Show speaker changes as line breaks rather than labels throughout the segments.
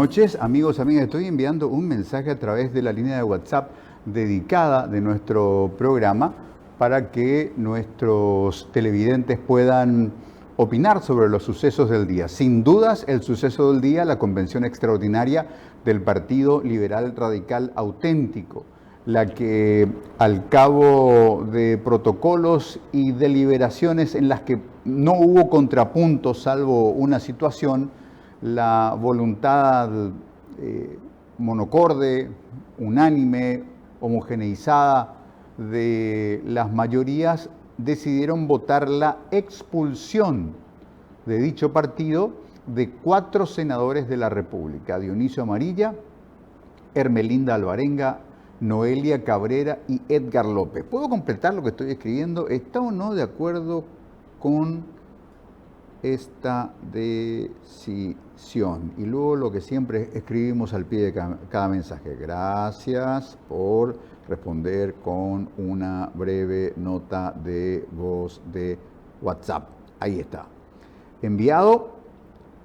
noches, amigos, amigas. Estoy enviando un mensaje a través de la línea de WhatsApp dedicada de nuestro programa para que nuestros televidentes puedan opinar sobre los sucesos del día. Sin dudas, el suceso del día, la convención extraordinaria del Partido Liberal Radical Auténtico, la que al cabo de protocolos y deliberaciones en las que no hubo contrapuntos salvo una situación, la voluntad monocorde, unánime, homogeneizada de las mayorías decidieron votar la expulsión de dicho partido de 4 senadores de la República: Dionisio Amarilla, Ermelinda Alvarenga, Noelia Cabrera y Edgar López. ¿Puedo completar lo que estoy escribiendo? ¿Está o no de acuerdo con esta decisión? Y luego lo que siempre escribimos al pie de cada mensaje: gracias por responder con una breve nota de voz de WhatsApp. Ahí está, enviado,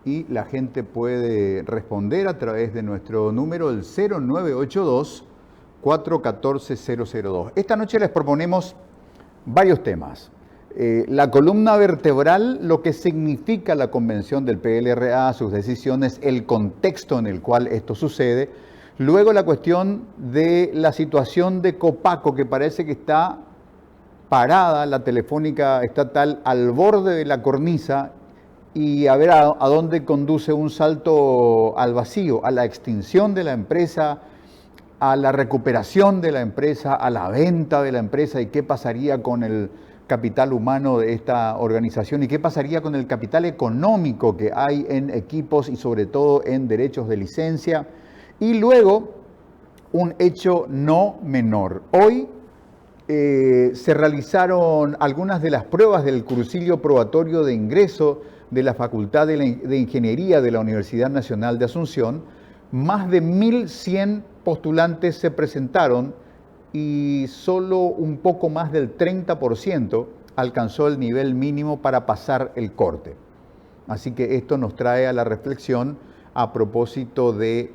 y la gente puede responder a través de nuestro número, el 0982-414-002. Esta noche les proponemos varios temas. La columna vertebral, lo que significa la convención del PLRA, sus decisiones, el contexto en el cual esto sucede. Luego la cuestión de la situación de Copaco, que parece que está parada, la telefónica estatal, al borde de la cornisa, y a ver a dónde conduce un salto al vacío, a la extinción de la empresa, a la recuperación de la empresa, a la venta de la empresa, y qué pasaría con el capital humano de esta organización y qué pasaría con el capital económico que hay en equipos y sobre todo en derechos de licencia. Y luego un hecho no menor. Hoy se realizaron algunas de las pruebas del cursillo probatorio de ingreso de la Facultad de Ingeniería de la Universidad Nacional de Asunción. Más de 1.100 postulantes se presentaron y solo un poco más del 30% alcanzó el nivel mínimo para pasar el corte. Así que esto nos trae a la reflexión a propósito de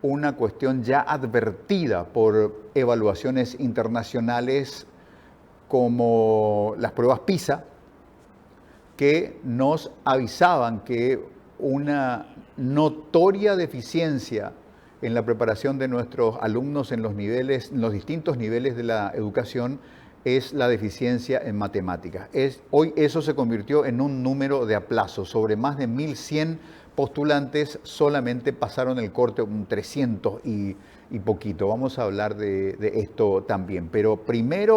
una cuestión ya advertida por evaluaciones internacionales como las pruebas PISA, que nos avisaban que una notoria deficiencia en la preparación de nuestros alumnos en los distintos niveles de la educación es la deficiencia en matemáticas. Hoy eso se convirtió en un número de aplazo. Sobre más de 1.100 postulantes solamente pasaron el corte, un 300 y poquito. Vamos a hablar de esto también. Pero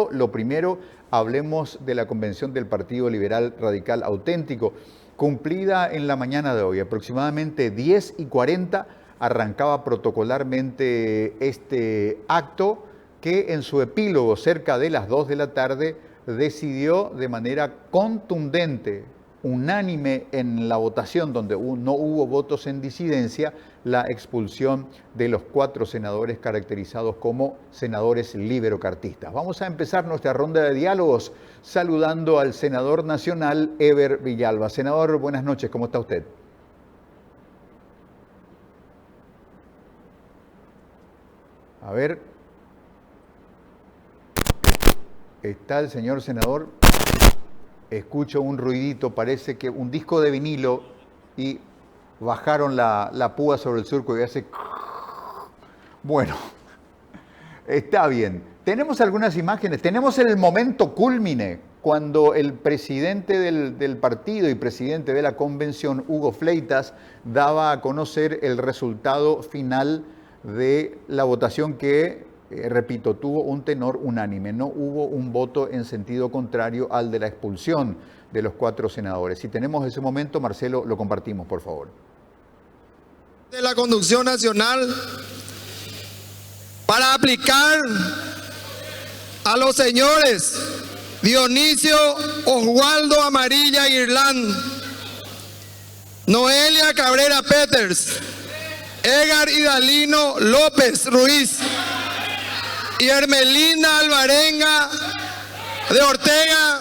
lo primero, hablemos de la convención del Partido Liberal Radical Auténtico, cumplida en la mañana de hoy. Aproximadamente 10:40 arrancaba protocolarmente este acto, que en su epílogo, cerca de las 2 de la tarde, decidió de manera contundente, unánime en la votación, donde no hubo votos en disidencia, la expulsión de los 4 senadores caracterizados como senadores liberocartistas. Vamos a empezar nuestra ronda de diálogos saludando al senador nacional Eber Villalba. Senador, buenas noches, ¿cómo está usted? A ver, está el señor senador. Escucho un ruidito, parece que un disco de vinilo, y bajaron la púa sobre el surco y hace... Bueno, está bien. Tenemos algunas imágenes, tenemos el momento cúlmine, cuando el presidente del partido y presidente de la convención, Hugo Fleitas, daba a conocer el resultado final de la votación que, repito, tuvo un tenor unánime. No hubo un voto en sentido contrario al de la expulsión de los 4 senadores. Si tenemos ese momento, Marcelo, lo compartimos, por favor.
De la conducción nacional, para aplicar a los señores Dionisio Oswaldo Amarilla Irlán, Noelia Cabrera Peters, Edgar Idalino López Ruiz y Ermelinda Alvarenga de Ortega,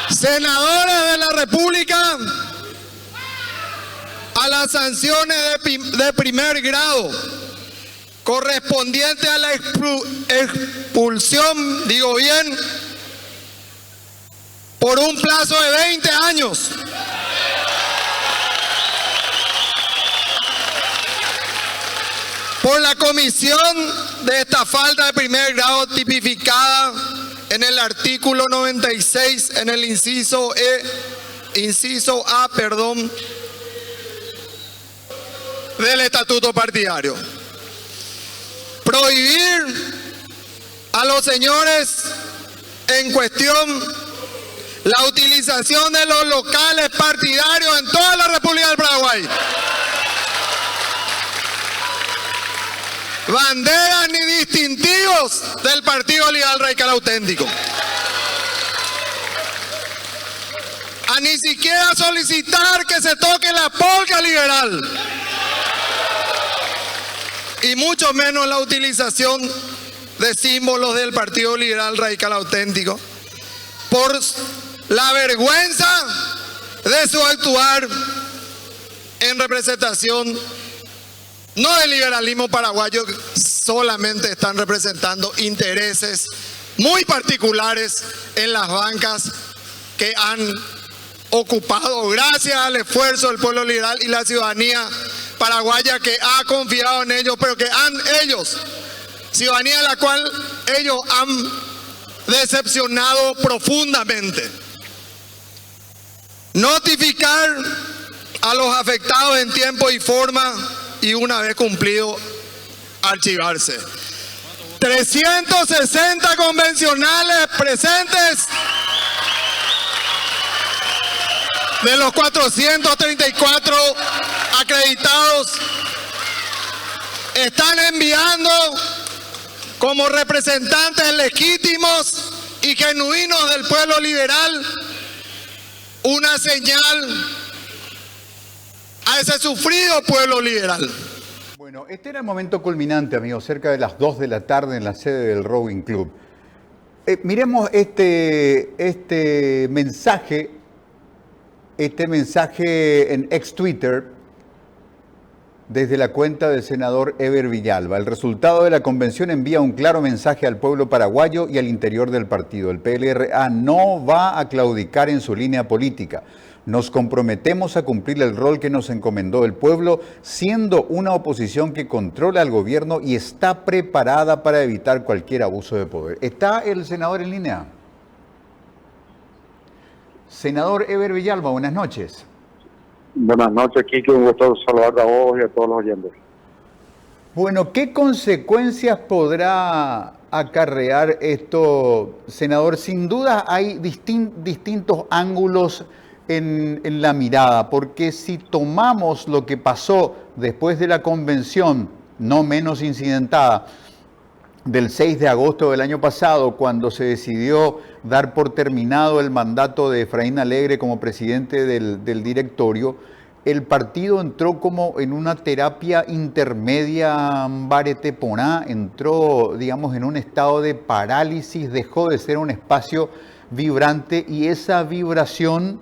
senadores de la República, a las sanciones de primer grado correspondiente a la expulsión, digo bien, por un plazo de 20 años. Por la comisión de esta falta de primer grado tipificada en el artículo 96, en el inciso A, del estatuto partidario. Prohibir a los señores en cuestión la utilización de los locales partidarios en toda la República del Paraguay. Banderas ni distintivos del Partido Liberal Radical Auténtico. A ni siquiera solicitar que se toque la polca liberal. Y mucho menos la utilización de símbolos del Partido Liberal Radical Auténtico por la vergüenza de su actuar en representación no del liberalismo paraguayo, solamente están representando intereses muy particulares en las bancas que han ocupado gracias al esfuerzo del pueblo liberal y la ciudadanía paraguaya que ha confiado en ellos, pero que ciudadanía a la cual ellos han decepcionado profundamente. Notificar a los afectados en tiempo y forma y una vez cumplido, archivarse. 360 convencionales presentes de los 434 acreditados están enviando como representantes legítimos y genuinos del pueblo liberal una señal a ese sufrido pueblo liberal.
Bueno, este era el momento culminante, amigos, cerca de las 2 de la tarde en la sede del Rowing Club. Miremos este mensaje en ex Twitter desde la cuenta del senador Eber Villalba. El resultado de la convención envía un claro mensaje al pueblo paraguayo y al interior del partido. El PLRA no va a claudicar en su línea política. Nos comprometemos a cumplir el rol que nos encomendó el pueblo, siendo una oposición que controla al gobierno y está preparada para evitar cualquier abuso de poder. ¿Está el senador en línea? Senador Eber Villalba, buenas noches.
Buenas noches, Kike. Un gusto saludar a vos y a todos los oyentes.
Bueno, ¿qué consecuencias podrá acarrear esto, senador? Sin duda hay distintos ángulos en la mirada, porque si tomamos lo que pasó después de la convención, no menos incidentada, del 6 de agosto del año pasado, cuando se decidió dar por terminado el mandato de Efraín Alegre como presidente del directorio, el partido entró como en una terapia intermedia Barete-Poná, entró, digamos, en un estado de parálisis, dejó de ser un espacio vibrante y esa vibración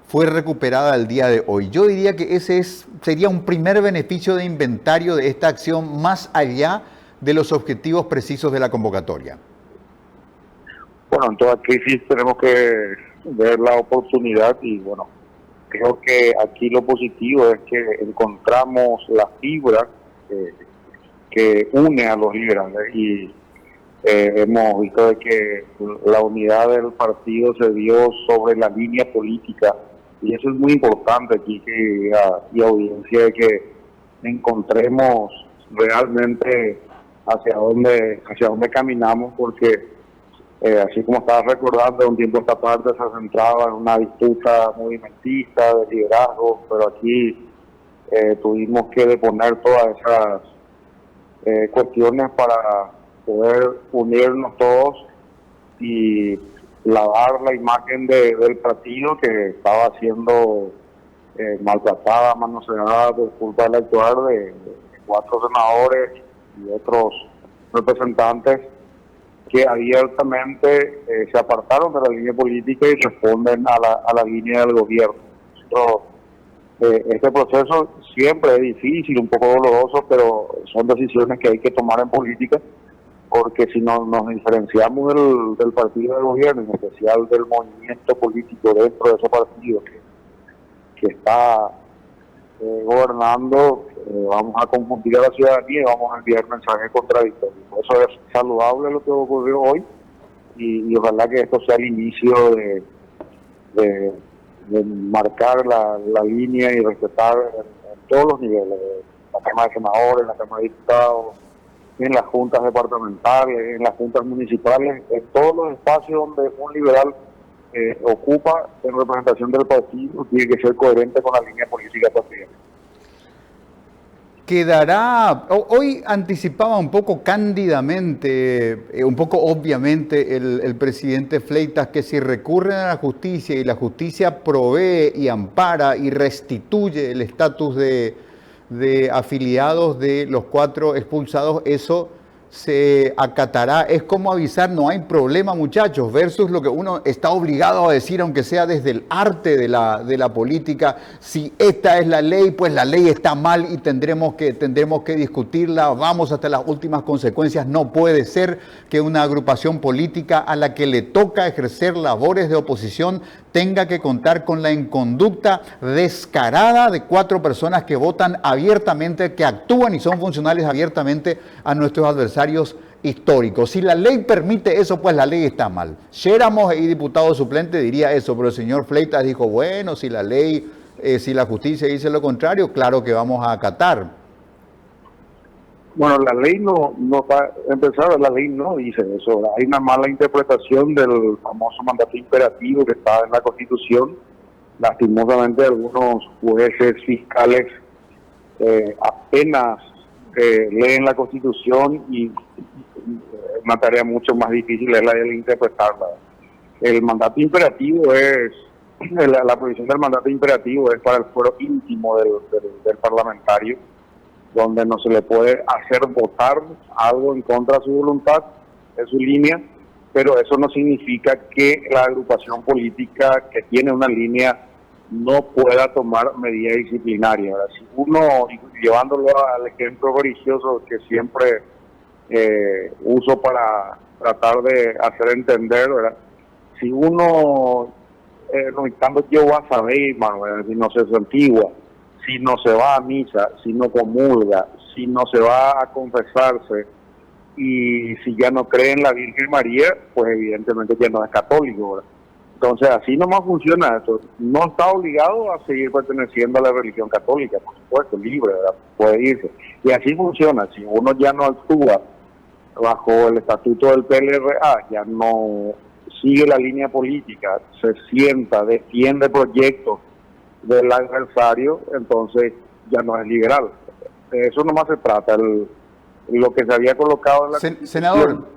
fue recuperada al día de hoy. Yo diría que ese sería un primer beneficio de inventario de esta acción más allá de los objetivos precisos de la convocatoria.
Bueno, en toda crisis tenemos que ver la oportunidad y bueno, creo que aquí lo positivo es que encontramos la fibra que une a los liberales y hemos visto de que la unidad del partido se dio sobre la línea política y eso es muy importante aquí y audiencia de que encontremos realmente hacia dónde caminamos, porque así como estaba recordando, un tiempo esta parte se centraba en una disputa movimentista de liderazgo, pero aquí tuvimos que deponer todas esas cuestiones para poder unirnos todos y lavar la imagen del partido que estaba siendo maltratada, manoseada por culpa del actuar de 4 senadores y otros representantes que abiertamente se apartaron de la línea política y responden a la línea del gobierno. Nosotros Este proceso siempre es difícil, un poco doloroso, pero son decisiones que hay que tomar en política, porque si no nos diferenciamos del partido de gobierno, en especial del movimiento político dentro de ese partido que está gobernando, vamos a confundir a la ciudadanía y vamos a enviar mensajes contradictorios. Por eso es saludable lo que ocurrió hoy y ojalá que esto sea el inicio de marcar la línea y respetar en todos los niveles, en la Cámara de Senadores, en la Cámara de Diputados, en las juntas departamentales, en las juntas municipales, en todos los espacios donde un liberal ocupa en representación del partido, tiene que ser coherente con la línea política partidaria.
Quedará, hoy anticipaba un poco cándidamente, un poco obviamente el presidente Fleitas que si recurren a la justicia y la justicia provee y ampara y restituye el estatus de afiliados de los 4 expulsados, eso se acatará. Es como avisar, no hay problema, muchachos, versus lo que uno está obligado a decir, aunque sea desde el arte de la política. Si esta es la ley, pues la ley está mal y tendremos que discutirla, vamos hasta las últimas consecuencias. No puede ser que una agrupación política a la que le toca ejercer labores de oposición tenga que contar con la inconducta descarada de 4 personas que votan abiertamente, que actúan y son funcionales abiertamente a nuestros adversarios históricos. Si la ley permite eso, pues la ley está mal. Sheramos y diputado suplente diría eso, pero el señor Fleitas dijo, bueno, si la ley, si la justicia dice lo contrario, claro que vamos a acatar.
Bueno, la ley no está, empezar, la ley no dice eso. Hay una mala interpretación del famoso mandato imperativo que está en la Constitución. Lastimosamente algunos jueces fiscales apenas leen la Constitución y una tarea mucho más difícil es la de interpretarla. El mandato imperativo es, la provisión del mandato imperativo es para el fuero íntimo del parlamentario, donde no se le puede hacer votar algo en contra de su voluntad, de su línea, pero eso no significa que la agrupación política que tiene una línea no pueda tomar medidas disciplinarias. ¿Verdad? Si uno, llevándolo al ejemplo religioso que siempre uso para tratar de hacer entender, ¿verdad? Si uno, no Jehová sabe, si no se santigua, si no se va a misa, si no comulga, si no se va a confesarse y si ya no cree en la Virgen María, pues evidentemente ya no es católico, ¿verdad? Entonces así nomás funciona esto. No está obligado a seguir perteneciendo a la religión católica, por supuesto, libre, ¿verdad? Puede irse. Y así funciona. Si uno ya no actúa bajo el estatuto del PLRA, ya no sigue la línea política, se sienta, defiende proyectos del adversario, entonces ya no es liberal. Eso nomás se trata, lo que se había colocado en la
senador.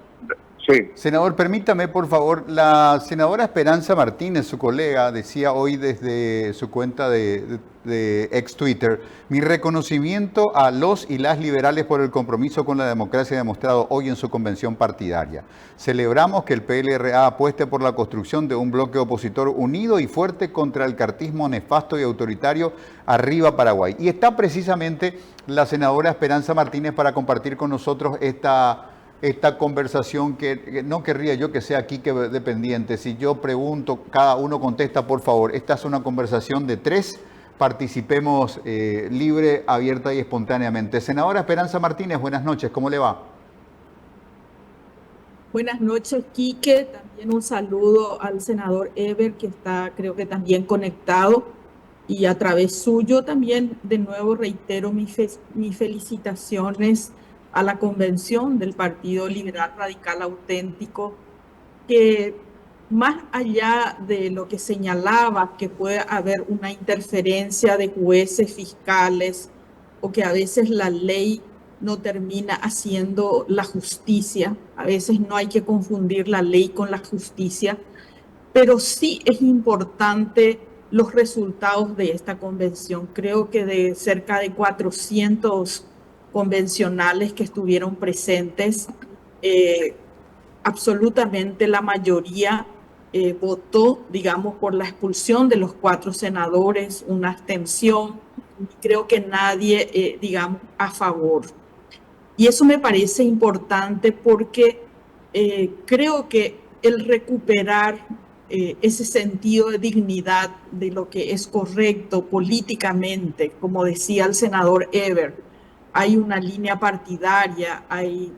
Sí.
Senador, permítame, por favor, la senadora Esperanza Martínez, su colega, decía hoy desde su cuenta de ex Twitter, mi reconocimiento a los y las liberales por el compromiso con la democracia demostrado hoy en su convención partidaria. Celebramos que el PLRA apueste por la construcción de un bloque opositor unido y fuerte contra el cartismo nefasto y autoritario. Arriba Paraguay. Y está precisamente la senadora Esperanza Martínez para compartir con nosotros esta conversación que no querría yo que sea aquí que dependiente. Si yo pregunto, cada uno contesta, por favor. Esta es una conversación de 3. Participemos libre, abierta y espontáneamente. Senadora Esperanza Martínez, buenas noches. ¿Cómo le va?
Buenas noches, Quique. También un saludo al senador Eber, que está, creo que también conectado. Y a través suyo también, de nuevo, reitero mis felicitaciones a la convención del Partido Liberal Radical Auténtico, que más allá de lo que señalaba, que puede haber una interferencia de jueces fiscales o que a veces la ley no termina haciendo la justicia, a veces no hay que confundir la ley con la justicia, pero sí es importante los resultados de esta convención. Creo que de cerca de 400 convencionales que estuvieron presentes, absolutamente la mayoría votó, digamos, por la expulsión de los 4 senadores, una abstención, creo que nadie, digamos, a favor. Y eso me parece importante porque creo que el recuperar ese sentido de dignidad de lo que es correcto políticamente, como decía el senador Eber, hay una línea partidaria, hay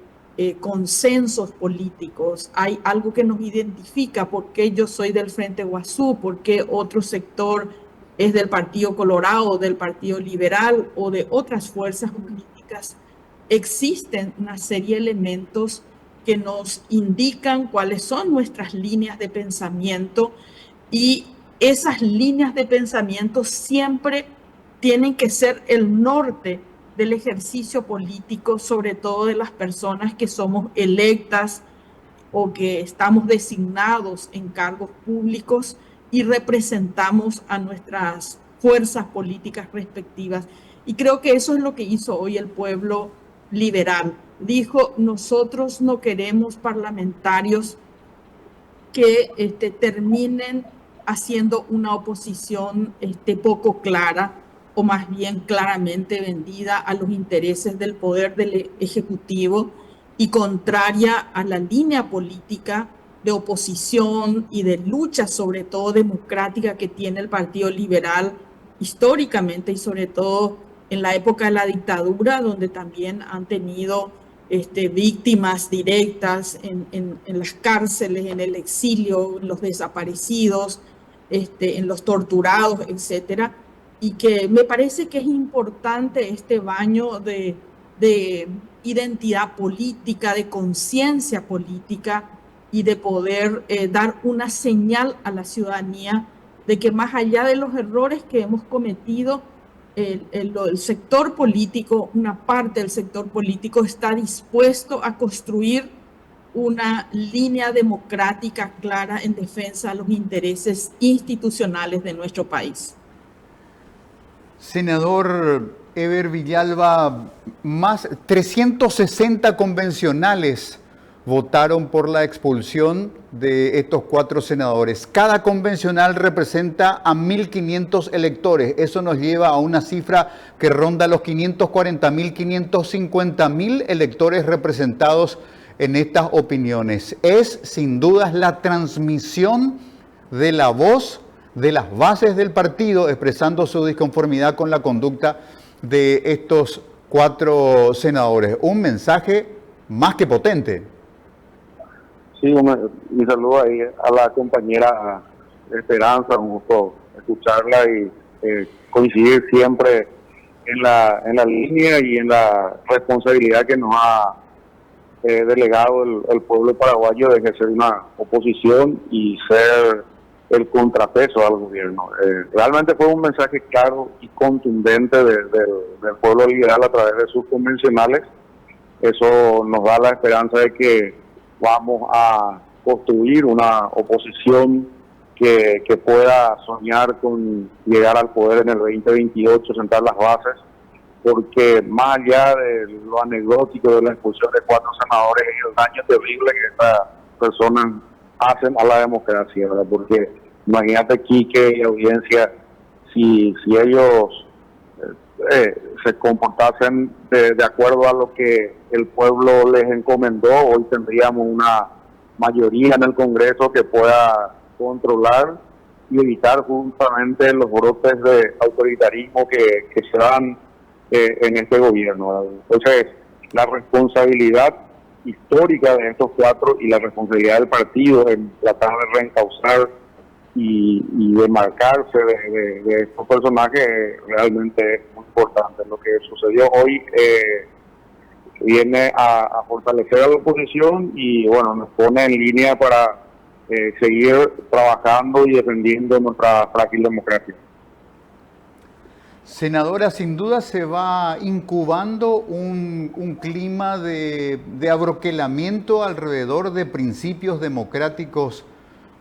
consensos políticos, hay algo que nos identifica, por qué yo soy del Frente Guazú, por qué otro sector es del Partido Colorado, del Partido Liberal o de otras fuerzas políticas. Existen una serie de elementos que nos indican cuáles son nuestras líneas de pensamiento, y esas líneas de pensamiento siempre tienen que ser el norte del ejercicio político, sobre todo de las personas que somos electas o que estamos designados en cargos públicos y representamos a nuestras fuerzas políticas respectivas. Y creo que eso es lo que hizo hoy el pueblo liberal. Dijo: nosotros no queremos parlamentarios que terminen haciendo una oposición poco clara, o más bien claramente vendida a los intereses del poder del Ejecutivo y contraria a la línea política de oposición y de lucha, sobre todo democrática, que tiene el Partido Liberal históricamente, y sobre todo en la época de la dictadura, donde también han tenido víctimas directas en las cárceles, en el exilio, en los desaparecidos, en los torturados, etcétera. Y que me parece que es importante este baño de identidad política, de conciencia política, y de poder dar una señal a la ciudadanía de que más allá de los errores que hemos cometido, el sector político, una parte del sector político, está dispuesto a construir una línea democrática clara en defensa de los intereses institucionales de nuestro país.
Senador Eber Villalba, más 360 convencionales votaron por la expulsión de estos 4 senadores. Cada convencional representa a 1.500 electores. Eso nos lleva a una cifra que ronda los 540.000, 550.000 electores representados en estas opiniones. Es sin dudas la transmisión de la voz de las bases del partido expresando su disconformidad con la conducta de estos 4 senadores. Un mensaje más que potente.
Sí, mi saludo ahí a la compañera Esperanza, un gusto escucharla y coincidir siempre en la línea y en la responsabilidad que nos ha delegado el pueblo paraguayo de ejercer una oposición y ser el contrapeso al gobierno. Realmente fue un mensaje claro y contundente del pueblo liberal a través de sus convencionales. Eso nos da la esperanza de que vamos a construir una oposición que pueda soñar con llegar al poder en el 2028, sentar las bases, porque más allá de lo anecdótico de la expulsión de 4 senadores y el daño terrible que estas personas hacen a la democracia, ¿verdad? Porque imagínate, Quique y audiencia, si ellos se comportasen de acuerdo a lo que el pueblo les encomendó, hoy tendríamos una mayoría en el Congreso que pueda controlar y evitar justamente los brotes de autoritarismo que se dan en este gobierno. Entonces, la responsabilidad histórica de estos 4 y la responsabilidad del partido en tratar de reencauzar y demarcarse de estos personajes realmente es muy importante. Lo que sucedió hoy viene a fortalecer a la oposición y bueno, nos pone en línea para seguir trabajando y defendiendo nuestra frágil democracia.
Senadora, sin duda se va incubando un clima de abroquelamiento alrededor de principios democráticos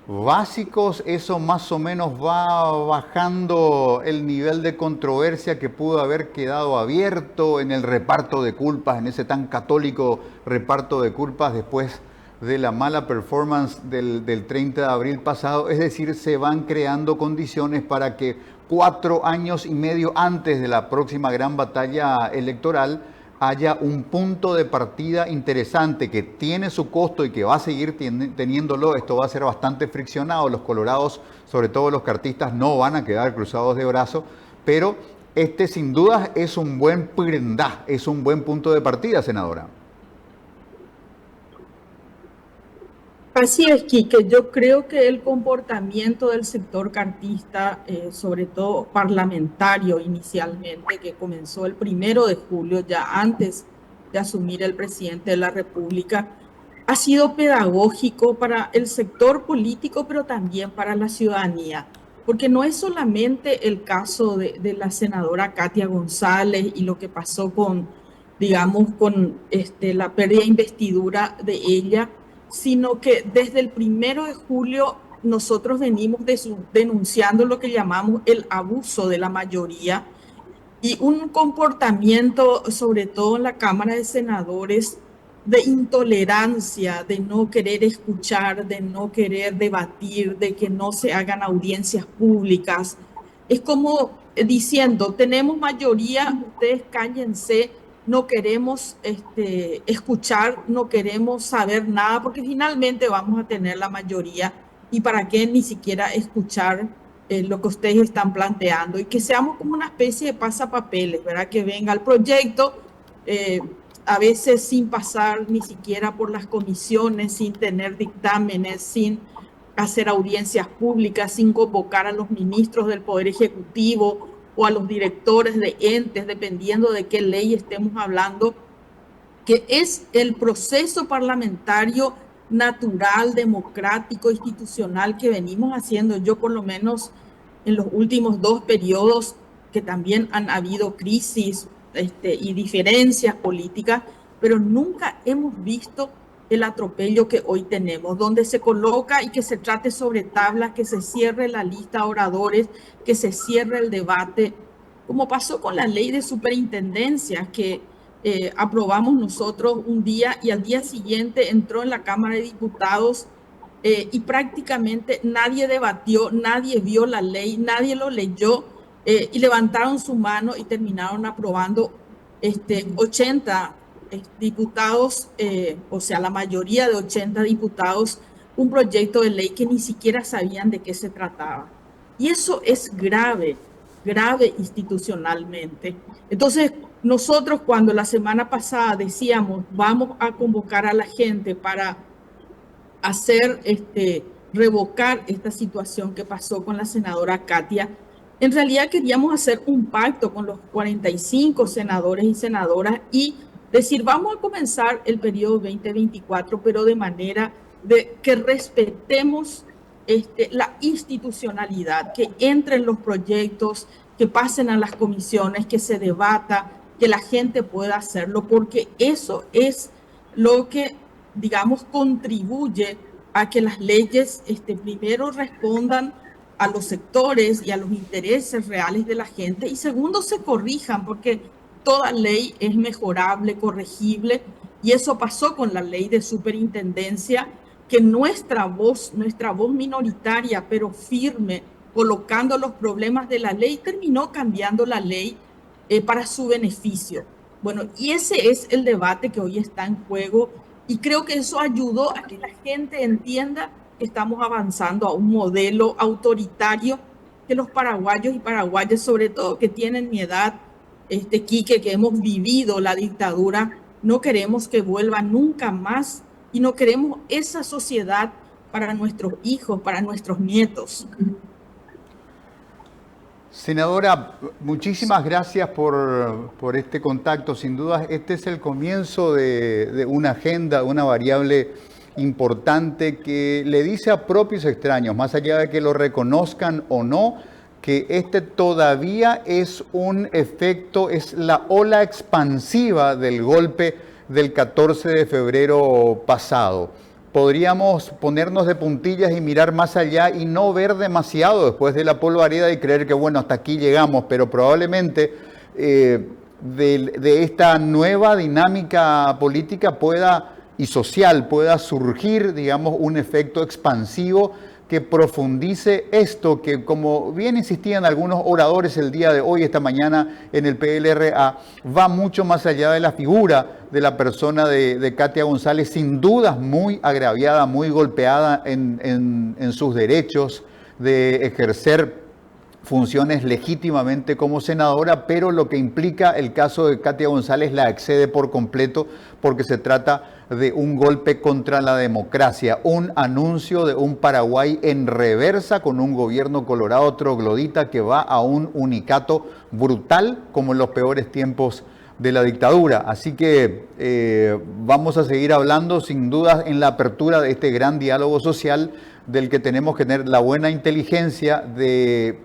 básicos. Eso más o menos va bajando el nivel de controversia que pudo haber quedado abierto en el reparto de culpas, en ese tan católico reparto de culpas después de la mala performance del 30 de abril pasado, es decir, se van creando condiciones para que 4 años y medio antes de la próxima gran batalla electoral haya un punto de partida interesante que tiene su costo y que va a seguir teniéndolo. Esto va a ser bastante friccionado. Los colorados, sobre todo los cartistas, no van a quedar cruzados de brazos, pero este sin duda es un buen prendá, es un buen punto de partida, senadora.
Así es, Quique. Yo creo que el comportamiento del sector cartista, sobre todo parlamentario inicialmente, que comenzó el 1 de julio, ya antes de asumir el presidente de la República, ha sido pedagógico para el sector político, pero también para la ciudadanía. Porque no es solamente el caso de la senadora Katia González y lo que pasó con, digamos, con la pérdida de investidura de ella, sino que desde el 1 de julio nosotros venimos denunciando lo que llamamos el abuso de la mayoría y un comportamiento, sobre todo en la Cámara de Senadores, de intolerancia, de no querer escuchar, de no querer debatir, de que no se hagan audiencias públicas. Es como diciendo, tenemos mayoría, ustedes cállense, no queremos escuchar, no queremos saber nada, porque finalmente vamos a tener la mayoría. ¿Y para qué ni siquiera escuchar lo que ustedes están planteando? Y que seamos como una especie de pasapapeles, ¿verdad? Que venga el proyecto, a veces sin pasar ni siquiera por las comisiones, sin tener dictámenes, sin hacer audiencias públicas, sin convocar a los ministros del Poder Ejecutivo o a los directores de entes, dependiendo de qué ley estemos hablando, que es el proceso parlamentario natural, democrático, institucional que venimos haciendo. Yo por lo menos en los últimos 2 periodos, que también han habido crisis y diferencias políticas, pero nunca hemos visto el atropello que hoy tenemos, donde se coloca y que se trate sobre tablas, que se cierre la lista de oradores, que se cierre el debate, como pasó con la ley de superintendencias que aprobamos nosotros un día y al día siguiente entró en la Cámara de Diputados y prácticamente nadie debatió, nadie vio la ley, nadie lo leyó y levantaron su mano y terminaron aprobando 80 diputados, o sea, la mayoría de 80 diputados, un proyecto de ley que ni siquiera sabían de qué se trataba. Y eso es grave, grave institucionalmente. Entonces, nosotros cuando la semana pasada decíamos, vamos a convocar a la gente para hacer, revocar esta situación que pasó con la senadora Katia, en realidad queríamos hacer un pacto con los 45 senadores y senadoras y decir, vamos a comenzar el periodo 2024, pero de manera de que respetemos la institucionalidad, que entren los proyectos, que pasen a las comisiones, que se debata, que la gente pueda hacerlo, porque eso es lo que, digamos, contribuye a que las leyes primero respondan a los sectores y a los intereses reales de la gente y segundo se corrijan, porque toda ley es mejorable, corregible, y eso pasó con la ley de superintendencia, que nuestra voz minoritaria, pero firme, colocando los problemas de la ley, terminó cambiando la ley para su beneficio. Bueno, y ese es el debate que hoy está en juego, y creo que eso ayudó a que la gente entienda que estamos avanzando a un modelo autoritario que los paraguayos y paraguayas, sobre todo que tienen mi edad, Quique, que hemos vivido la dictadura, no queremos que vuelva nunca más y no queremos esa sociedad para nuestros hijos, para nuestros nietos.
Senadora, muchísimas gracias por este contacto. Sin duda, este es el comienzo de una agenda, una variable importante que le dice a propios extraños, más allá de que lo reconozcan o no, que este todavía es un efecto, es la ola expansiva del golpe del 14 de febrero pasado. Podríamos ponernos de puntillas y mirar más allá y no ver demasiado después de la polvareda y creer que, bueno, hasta aquí llegamos, pero probablemente de esta nueva dinámica política pueda y social pueda surgir, digamos, un efecto expansivo que profundice esto, que como bien insistían algunos oradores el día de hoy, esta mañana en el PLRA, va mucho más allá de la figura de la persona de Katia González, sin dudas muy agraviada, muy golpeada en sus derechos de ejercer funciones legítimamente como senadora, pero lo que implica el caso de Katia González la excede por completo porque se trata de un golpe contra la democracia, un anuncio de un Paraguay en reversa con un gobierno colorado troglodita que va a un unicato brutal como en los peores tiempos de la dictadura. Así que vamos a seguir hablando sin duda en la apertura de este gran diálogo social del que tenemos que tener la buena inteligencia de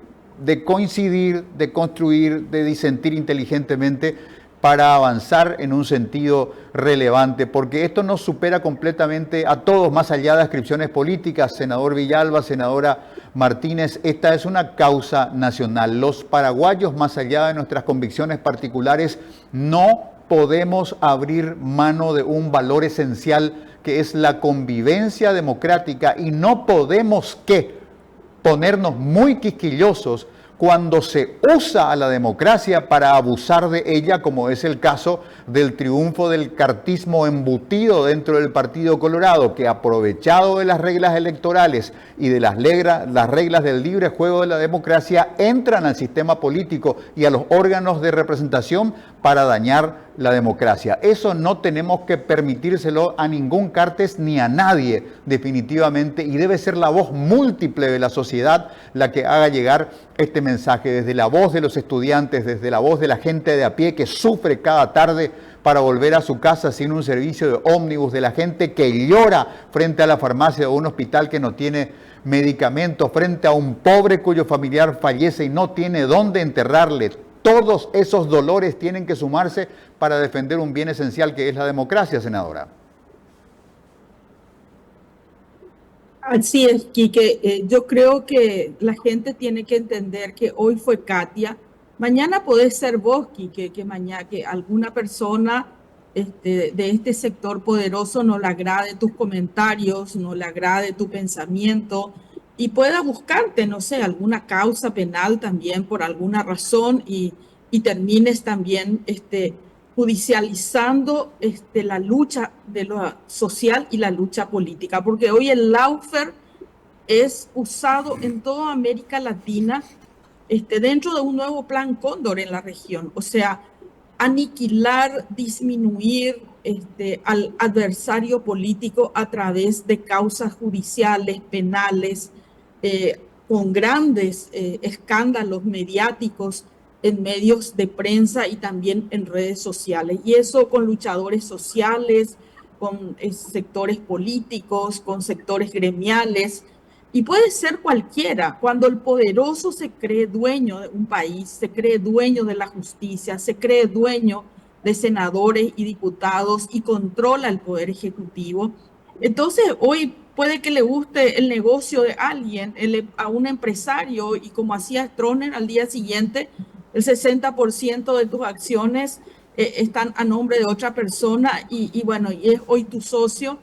coincidir, de construir, de disentir inteligentemente para avanzar en un sentido relevante, porque esto nos supera completamente a todos, más allá de ascripciones políticas. Senador Villalba, senadora Martínez, esta es una causa nacional. Los paraguayos, más allá de nuestras convicciones particulares, no podemos abrir mano de un valor esencial que es la convivencia democrática, y no podemos ponernos muy quisquillosos cuando se usa a la democracia para abusar de ella, como es el caso del triunfo del cartismo embutido dentro del Partido Colorado, que aprovechado de las reglas electorales y de las reglas del libre juego de la democracia, entran al sistema político y a los órganos de representación para dañar la democracia. Eso no tenemos que permitírselo a ningún Cartes ni a nadie, definitivamente, y debe ser la voz múltiple de la sociedad la que haga llegar este mensaje, desde la voz de los estudiantes, desde la voz de la gente de a pie que sufre cada tarde para volver a su casa sin un servicio de ómnibus, de la gente que llora frente a la farmacia o un hospital que no tiene medicamentos, frente a un pobre cuyo familiar fallece y no tiene dónde enterrarle. Todos esos dolores tienen que sumarse para defender un bien esencial que es la democracia, senadora.
Así es, Quique. Yo creo que la gente tiene que entender que hoy fue Katia. Mañana podés ser vos, Quique, que mañana que alguna persona de este sector poderoso no le agrade tus comentarios, no le agrade tu pensamiento y pueda buscarte, no sé, alguna causa penal también por alguna razón y termines también judicializando la lucha de lo social y la lucha política, porque hoy el lawfare es usado en toda América Latina dentro de un nuevo plan Cóndor en la región, o sea, aniquilar, disminuir al adversario político a través de causas judiciales, penales, con grandes escándalos mediáticos en medios de prensa y también en redes sociales. Y eso con luchadores sociales, con sectores políticos, con sectores gremiales. Y puede ser cualquiera. Cuando el poderoso se cree dueño de un país, se cree dueño de la justicia, se cree dueño de senadores y diputados y controla el poder ejecutivo. Entonces, hoy puede que le guste el negocio de alguien, a un empresario, y como hacía Stroessner, al día siguiente el 60% de tus acciones están a nombre de otra persona y bueno, y es hoy tu socio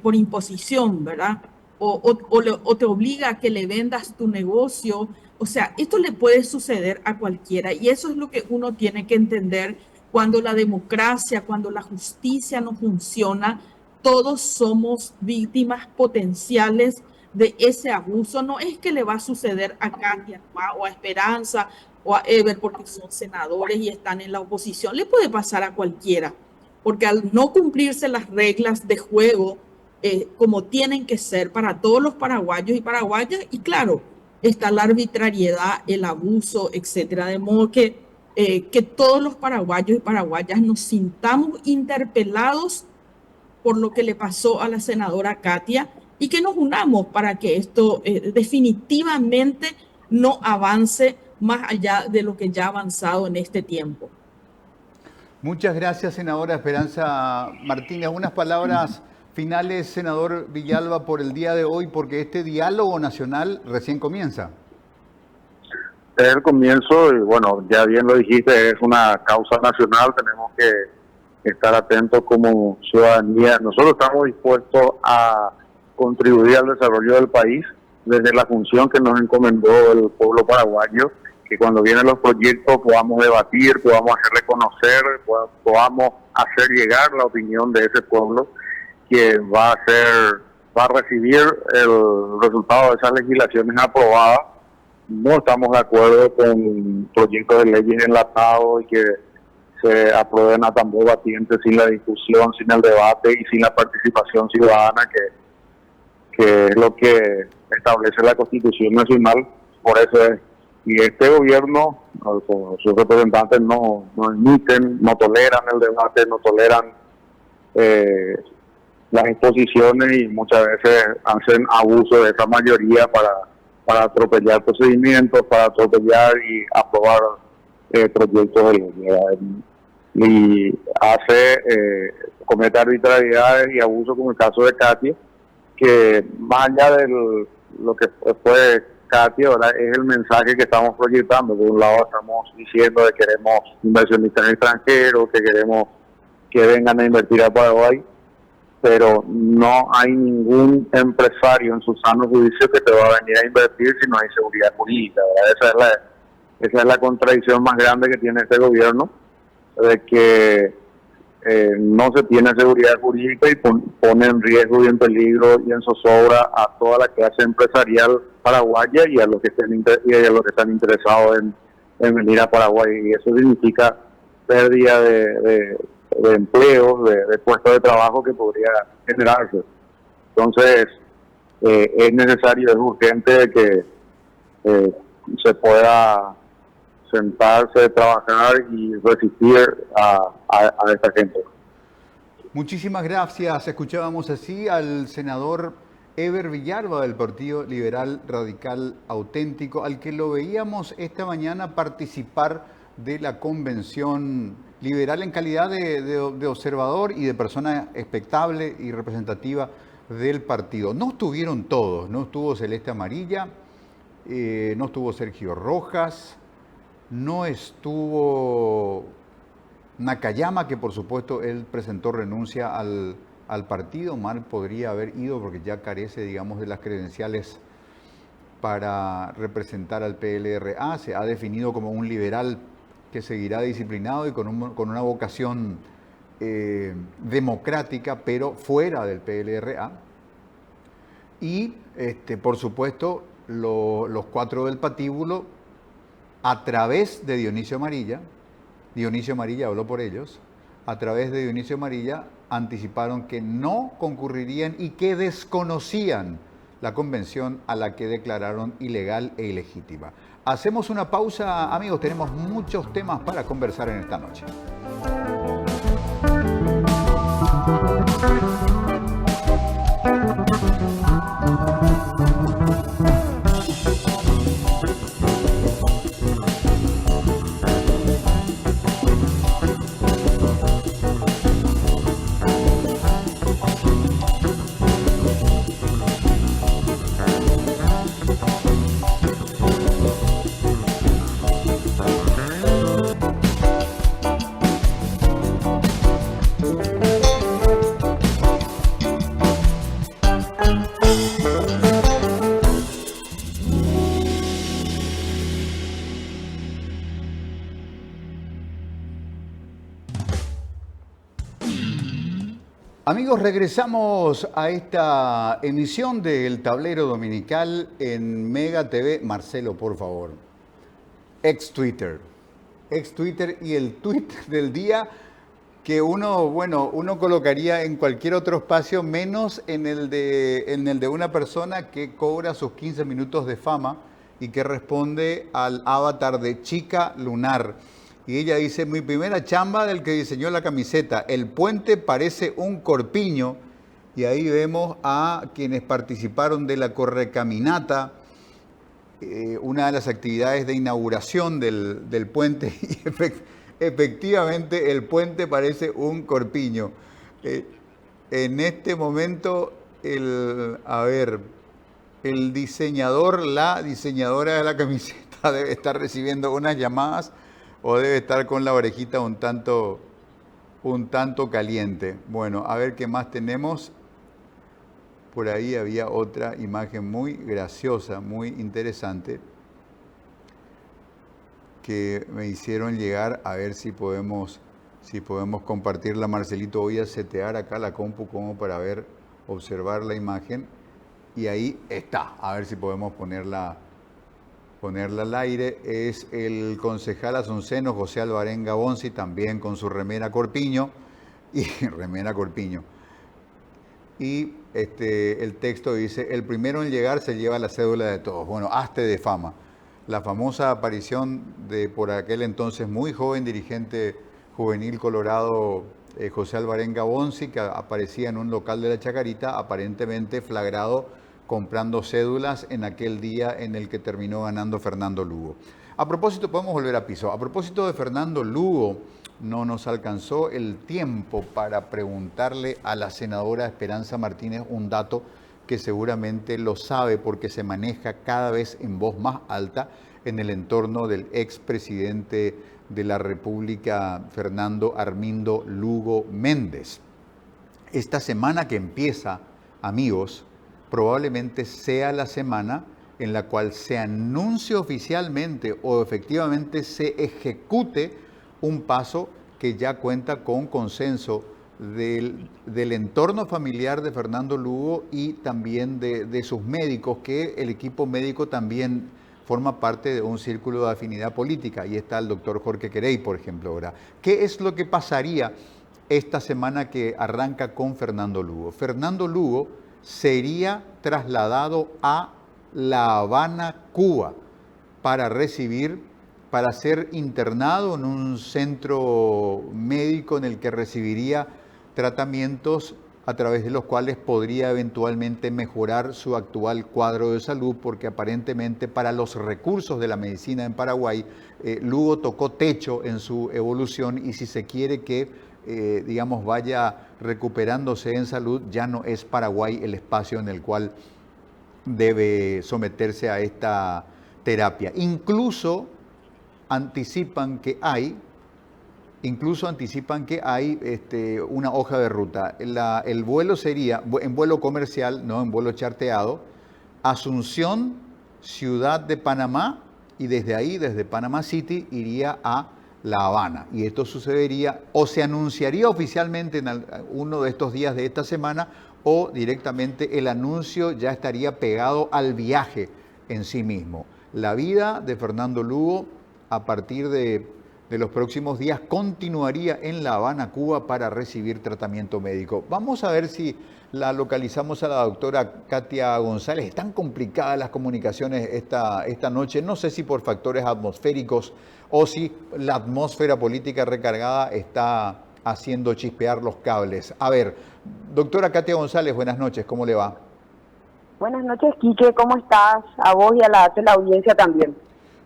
por imposición, ¿verdad? O te obliga a que le vendas tu negocio. O sea, esto le puede suceder a cualquiera y eso es lo que uno tiene que entender cuando la democracia, cuando la justicia no funciona. Todos somos víctimas potenciales de ese abuso. No es que le va a suceder a Katia o a Esperanza o a Eber porque son senadores y están en la oposición. Le puede pasar a cualquiera, porque al no cumplirse las reglas de juego como tienen que ser para todos los paraguayos y paraguayas, y claro, está la arbitrariedad, el abuso, etcétera. De modo que todos los paraguayos y paraguayas nos sintamos interpelados por lo que le pasó a la senadora Katia y que nos unamos para que esto definitivamente no avance más allá de lo que ya ha avanzado en este tiempo.
Muchas gracias, senadora Esperanza Martínez. Unas palabras finales, senador Villalba, por el día de hoy, porque este diálogo nacional recién comienza.
Es el comienzo y bueno, ya bien lo dijiste, es una causa nacional, tenemos que estar atentos como ciudadanía. Nosotros estamos dispuestos a contribuir al desarrollo del país desde la función que nos encomendó el pueblo paraguayo, que cuando vienen los proyectos podamos debatir, podamos hacer reconocer, podamos hacer llegar la opinión de ese pueblo que va a recibir el resultado de esas legislaciones aprobadas. No estamos de acuerdo con proyectos de leyes enlatados y que se aprueben a tambor batiente sin la discusión, sin el debate y sin la participación ciudadana, que es lo que establece la Constitución Nacional. Por eso es, y este gobierno, sus representantes no admiten, no toleran el debate, no toleran las exposiciones y muchas veces hacen abuso de esa mayoría para atropellar procedimientos, para atropellar y aprobar proyectos de ley. Y comete arbitrariedades y abusos como el caso de Katia, que más allá de lo que fue Katia, ¿verdad?, es el mensaje que estamos proyectando. Por un lado estamos diciendo que queremos inversionistas extranjeros, que queremos que vengan a invertir a Paraguay, pero no hay ningún empresario en su sano juicio que te va a venir a invertir si no hay seguridad jurídica, ¿verdad? Esa es la contradicción más grande que tiene este gobierno, de que no se tiene seguridad jurídica y pone en riesgo y en peligro y en zozobra a toda la clase empresarial paraguaya y a los que están interesados en venir a Paraguay, y eso significa pérdida de empleos, de puestos de trabajo que podría generarse. Entonces es necesario, es urgente que se pueda sentarse, trabajar y resistir a esta gente.
Muchísimas gracias. Escuchábamos así al senador Eber Villalba del Partido Liberal Radical Auténtico, al que lo veíamos esta mañana participar de la convención liberal en calidad de observador y de persona expectable y representativa del partido. No estuvieron todos, no estuvo Celeste Amarilla, no estuvo Sergio Rojas, no estuvo Nakayama, que por supuesto él presentó renuncia al partido. Mal podría haber ido porque ya carece, digamos, de las credenciales para representar al PLRA. Se ha definido como un liberal que seguirá disciplinado y con una vocación democrática, pero fuera del PLRA. Y, por supuesto, los cuatro del patíbulo, a través de Dionisio Amarilla habló por ellos, a través de Dionisio Amarilla anticiparon que no concurrirían y que desconocían la convención a la que declararon ilegal e ilegítima. Hacemos una pausa, amigos, tenemos muchos temas para conversar en esta noche. Amigos, regresamos a esta emisión del Tablero Dominical en Mega TV. Marcelo, por favor. Ex Twitter y el tweet del día que uno colocaría en cualquier otro espacio, menos en el de una persona que cobra sus 15 minutos de fama y que responde al avatar de Chica Lunar. Y ella dice: mi primera chamba del que diseñó la camiseta, el puente parece un corpiño. Y ahí vemos a quienes participaron de la Correcaminata, una de las actividades de inauguración del puente. Y efectivamente el puente parece un corpiño. En este momento, el diseñador, la diseñadora de la camiseta debe estar recibiendo unas llamadas o debe estar con la orejita un tanto un tanto caliente. Bueno, a ver qué más tenemos. Por ahí había otra imagen muy graciosa, muy interesante, que me hicieron llegar, a ver si podemos compartirla. Marcelito, voy a setear acá la compu como para ver, observar la imagen. Y ahí está, a ver si podemos ponerla al aire. Es el concejal asunceno José Alvarenga Bonzi, también con su remera Corpiño. Y Y el texto dice: el primero en llegar se lleva la cédula de todos. Bueno, haste de fama. La famosa aparición de por aquel entonces muy joven dirigente juvenil colorado José Alvarenga Bonzi, que aparecía en un local de la Chacarita, aparentemente flagrado comprando cédulas en aquel día en el que terminó ganando Fernando Lugo. A propósito, podemos volver a piso. A propósito de Fernando Lugo, no nos alcanzó el tiempo para preguntarle a la senadora Esperanza Martínez un dato que seguramente lo sabe porque se maneja cada vez en voz más alta en el entorno del expresidente de la República, Fernando Armindo Lugo Méndez. Esta semana que empieza, amigos, probablemente sea la semana en la cual se anuncie oficialmente o efectivamente se ejecute un paso que ya cuenta con consenso del entorno familiar de Fernando Lugo y también de sus médicos, que el equipo médico también forma parte de un círculo de afinidad política. Ahí está el doctor Jorge Querey, por ejemplo. Ahora, ¿qué es lo que pasaría esta semana que arranca con Fernando Lugo? Fernando Lugo sería trasladado a La Habana, Cuba, para ser internado en un centro médico en el que recibiría tratamientos a través de los cuales podría eventualmente mejorar su actual cuadro de salud, porque aparentemente para los recursos de la medicina en Paraguay, Lugo tocó techo en su evolución y si se quiere que, vaya recuperándose en salud, ya no es Paraguay el espacio en el cual debe someterse a esta terapia. Incluso anticipan que hay una hoja de ruta. El vuelo sería en vuelo comercial, no en vuelo charteado, Asunción, Ciudad de Panamá, y desde ahí, desde Panama City, iría a La Habana. Y esto sucedería o se anunciaría oficialmente en uno de estos días de esta semana, o directamente el anuncio ya estaría pegado al viaje en sí mismo. La vida de Fernando Lugo a partir de los próximos días continuaría en La Habana, Cuba, para recibir tratamiento médico. Vamos a ver si la localizamos a la doctora Katia González. Están complicadas las comunicaciones esta noche. No sé si por factores atmosféricos o si la atmósfera política recargada está haciendo chispear los cables. A ver, doctora Katia González, buenas noches, ¿cómo le va?
Buenas noches, Quique, ¿cómo estás? A vos y a la audiencia también.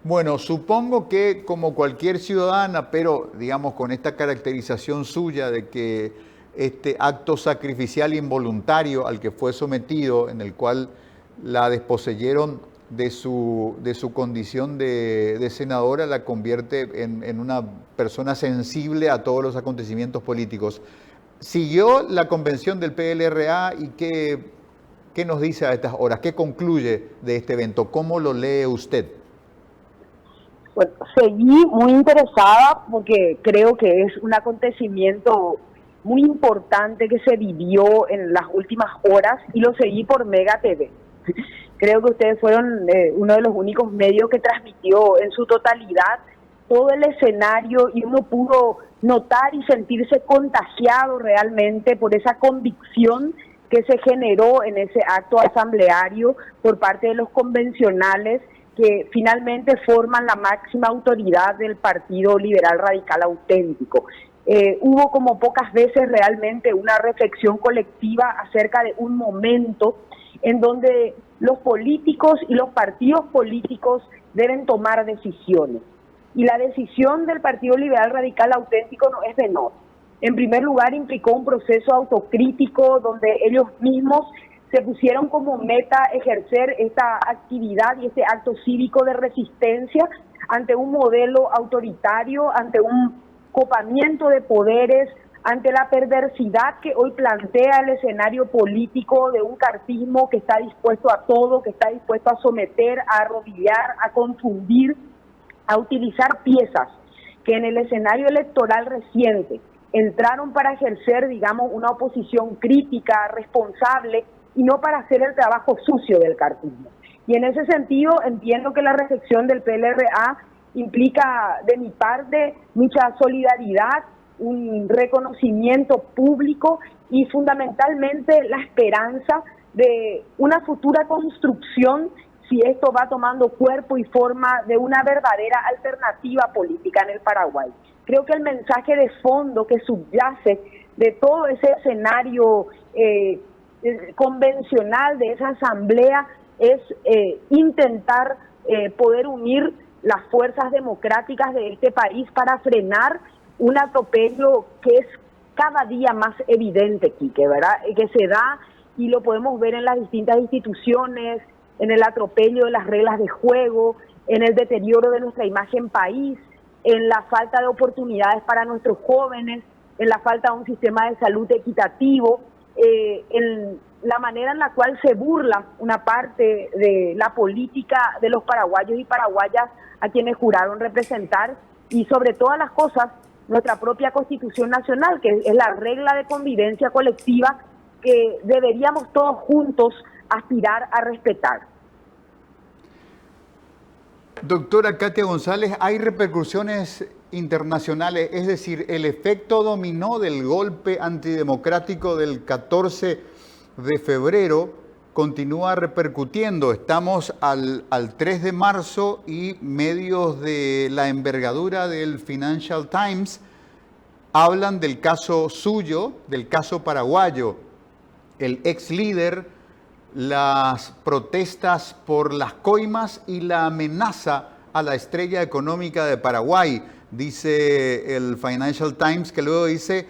Bueno, supongo que como cualquier ciudadana, pero digamos con esta caracterización suya de que este acto sacrificial involuntario al que fue sometido, en el cual la desposeyeron de su condición de senadora, la convierte en una persona sensible a todos los acontecimientos políticos. ¿Siguió la convención del PLRA y qué nos dice a estas horas? ¿Qué concluye de este evento? ¿Cómo lo lee usted?
Bueno, seguí muy interesada porque creo que es un acontecimiento muy importante que se vivió en las últimas horas y lo seguí por Mega TV. Creo que ustedes fueron uno de los únicos medios que transmitió en su totalidad todo el escenario y uno pudo notar y sentirse contagiado realmente por esa convicción que se generó en ese acto asambleario por parte de los convencionales que finalmente forman la máxima autoridad del Partido Liberal Radical Auténtico. Hubo como pocas veces realmente una reflexión colectiva acerca de un momento en donde los políticos y los partidos políticos deben tomar decisiones. Y la decisión del Partido Liberal Radical Auténtico no es menor. En primer lugar, implicó un proceso autocrítico donde ellos mismos se pusieron como meta ejercer esta actividad y este acto cívico de resistencia ante un modelo autoritario, ante un copamiento de poderes, ante la perversidad que hoy plantea el escenario político de un cartismo que está dispuesto a todo, que está dispuesto a someter, a arrodillar, a confundir, a utilizar piezas que en el escenario electoral reciente entraron para ejercer, digamos, una oposición crítica, responsable, y no para hacer el trabajo sucio del cartismo. Y en ese sentido entiendo que la recepción del PLRA implica de mi parte mucha solidaridad, un reconocimiento público y fundamentalmente la esperanza de una futura construcción, si esto va tomando cuerpo y forma, de una verdadera alternativa política en el Paraguay. Creo que el mensaje de fondo que subyace de todo ese escenario convencional de esa asamblea es intentar poder unir las fuerzas democráticas de este país para frenar un atropello que es cada día más evidente, Quique, ¿verdad? Que se da y lo podemos ver en las distintas instituciones, en el atropello de las reglas de juego, en el deterioro de nuestra imagen país, en la falta de oportunidades para nuestros jóvenes, en la falta de un sistema de salud equitativo, en la manera en la cual se burla una parte de la política de los paraguayos y paraguayas a quienes juraron representar, y sobre todas las cosas, nuestra propia Constitución Nacional, que es la regla de convivencia colectiva que deberíamos todos juntos aspirar a respetar.
Doctora Katia González, ¿hay repercusiones internacionales? Es decir, el efecto dominó del golpe antidemocrático del 14 de febrero continúa repercutiendo. Estamos al 3 de marzo y medios de la envergadura del Financial Times hablan del caso suyo, del caso paraguayo. El ex líder, las protestas por las coimas y la amenaza a la estrella económica de Paraguay. Dice el Financial Times, que luego dice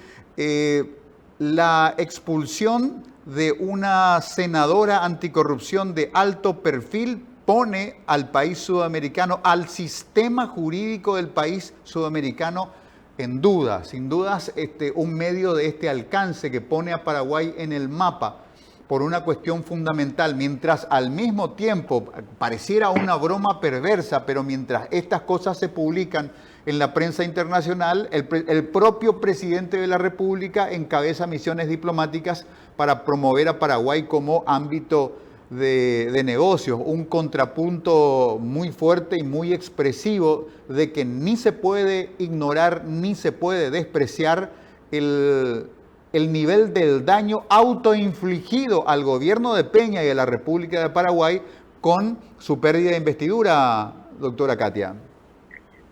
la expulsión de una senadora anticorrupción de alto perfil pone al país sudamericano, al sistema jurídico del país sudamericano en duda. Sin dudas, un medio de este alcance que pone a Paraguay en el mapa por una cuestión fundamental, mientras al mismo tiempo pareciera una broma perversa, pero mientras estas cosas se publican en la prensa internacional, el propio presidente de la República encabeza misiones diplomáticas para promover a Paraguay como ámbito de negocios, un contrapunto muy fuerte y muy expresivo de que ni se puede ignorar ni se puede despreciar el nivel del daño autoinfligido al gobierno de Peña y a la República de Paraguay con su pérdida de investidura, doctora Katia.